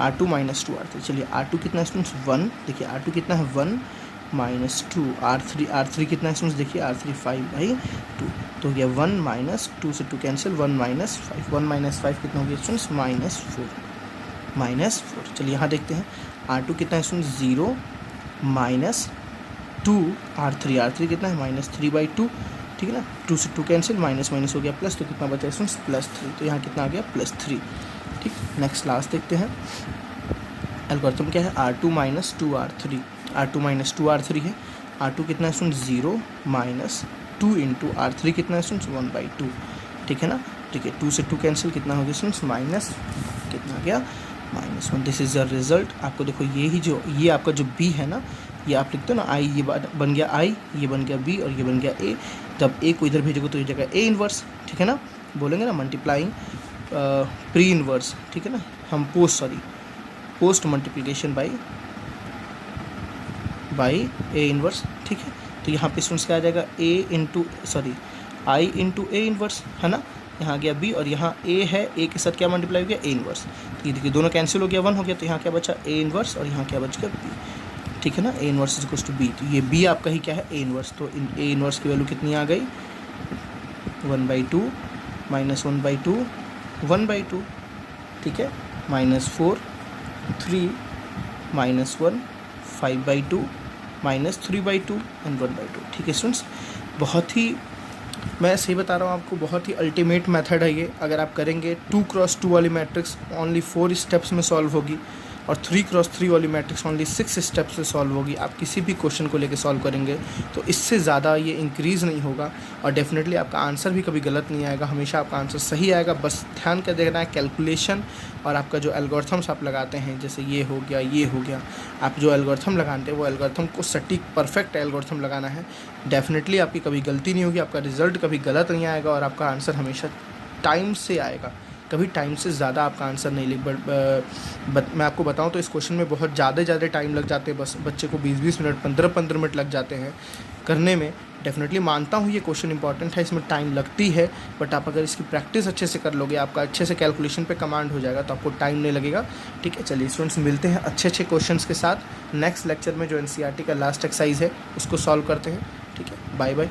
R2 - 2R3। चलिए R2 कितना है स्टूडेंट्स 1, देखिए R2 कितना है 1 -2, R3 कितना है स्टूडेंट्स, देखिए R3 5/2, तो हो गया 1 - 2 से 2 कैंसिल, 1 - 5, 1 - 5 कितना हो गया स्टूडेंट्स -4। चलिए यहाँ देखते हैं R2 कितना है स्टूडेंट्स 0 -2, R3 कितना है -3/2, ठीक है ना। 2 से 2 कैंसिल, माइनस माइनस हो गया प्लस, तो कितना बचा स्टूडेंट्स +3, तो यहाँ कितना आ गया +3, ठीक। नेक्स्ट लास्ट देखते हैं। एल्गोरिथम क्या है, R2 - 2R3, R2 - 2R3 है। R2 कितना है स्टूडेंट्स 0 -2 × R3 कितना है स्टूडेंट्स 1/2, ठीक है ना। ठीक है 2 से 2 कैंसिल, कितना हो गया स्टूडेंट्स माइनस, कितना आ गया -1। This is the result. आपको देखो ये आपका जो B है ना, ये आप लिखते हो ना I, ये बन गया I, ये बन गया B और ये बन गया A। जब A को इधर भेजोगे तो ये जगह A इन्वर्स, ठीक है ना। बोलेंगे ना मल्टीप्लाइंग प्री इन्वर्स, ठीक है ना। हम post multiplication by A inverse, ठीक है। तो यहाँ पे स्टूडेंट्स क्या आ जाएगा I × A इन्वर्स, है ना। यहाँ गया B और यहाँ A है, A के साथ क्या मल्टीप्लाई हो गया A इन्वर्स, तो ये देखिए दोनों कैंसिल हो गया, 1 हो गया, तो यहाँ क्या बचा A इन्वर्स और यहाँ क्या बच गया B, ठीक है ना। A इन्वर्स = B, तो ये B आपका ही क्या है A इन्वर्स, तो A इन्वर्स की वैल्यू कितनी आ गई 1/2 -1/2 1/2, ठीक है। -4 3 -1 5/2 -3/2 एंड 1/2, ठीक है स्टूडेंट्स। बहुत ही, मैं सही बता रहा हूँ आपको, बहुत ही अल्टीमेट मेथड है ये। अगर आप करेंगे 2x2 वाली मैट्रिक्स ओनली 4 स्टेप्स में सॉल्व होगी, और 3x3 वाली मैट्रिक्स ओनली 6 स्टेप्स से सॉल्व होगी। आप किसी भी क्वेश्चन को लेके सॉल्व करेंगे तो इससे ज़्यादा ये इंक्रीज़ नहीं होगा, और डेफिनेटली आपका आंसर भी कभी गलत नहीं आएगा, हमेशा आपका आंसर सही आएगा। बस ध्यान कर देना है कैलकुलेशन, और आपका जो एल्गोरिथम्स आप लगाते हैं, जैसे ये हो गया, आप जो एल्गोरिथम लगाते हैं वो एल्गोरिथम को सटीक परफेक्ट एल्गोरिथम लगाना है। डेफिनेटली आपकी कभी गलती नहीं होगी, आपका रिजल्ट कभी गलत नहीं आएगा, और आपका आंसर हमेशा टाइम से आएगा, कभी टाइम से ज़्यादा आपका आंसर नहीं लिख। मैं आपको बताऊं तो इस क्वेश्चन में बहुत ज़्यादा टाइम लग जाते हैं, बस बच्चे को 20-20 मिनट 15-15 मिनट लग जाते हैं करने में। डेफिनेटली मानता हूँ ये क्वेश्चन इंपॉर्टेंट है, इसमें टाइम लगती है, बट आप अगर इसकी प्रैक्टिस अच्छे से कर लोगे, आपका अच्छे से कैलकुलेशन पे कमांड हो जाएगा, तो आपको टाइम नहीं लगेगा, ठीक है। चलिए स्टूडेंट्स, मिलते हैं अच्छे क्वेश्चंस के साथ नेक्स्ट लेक्चर में, जो NCERT का लास्ट एक्सरसाइज है उसको सॉल्व करते हैं, ठीक है। Bye bye.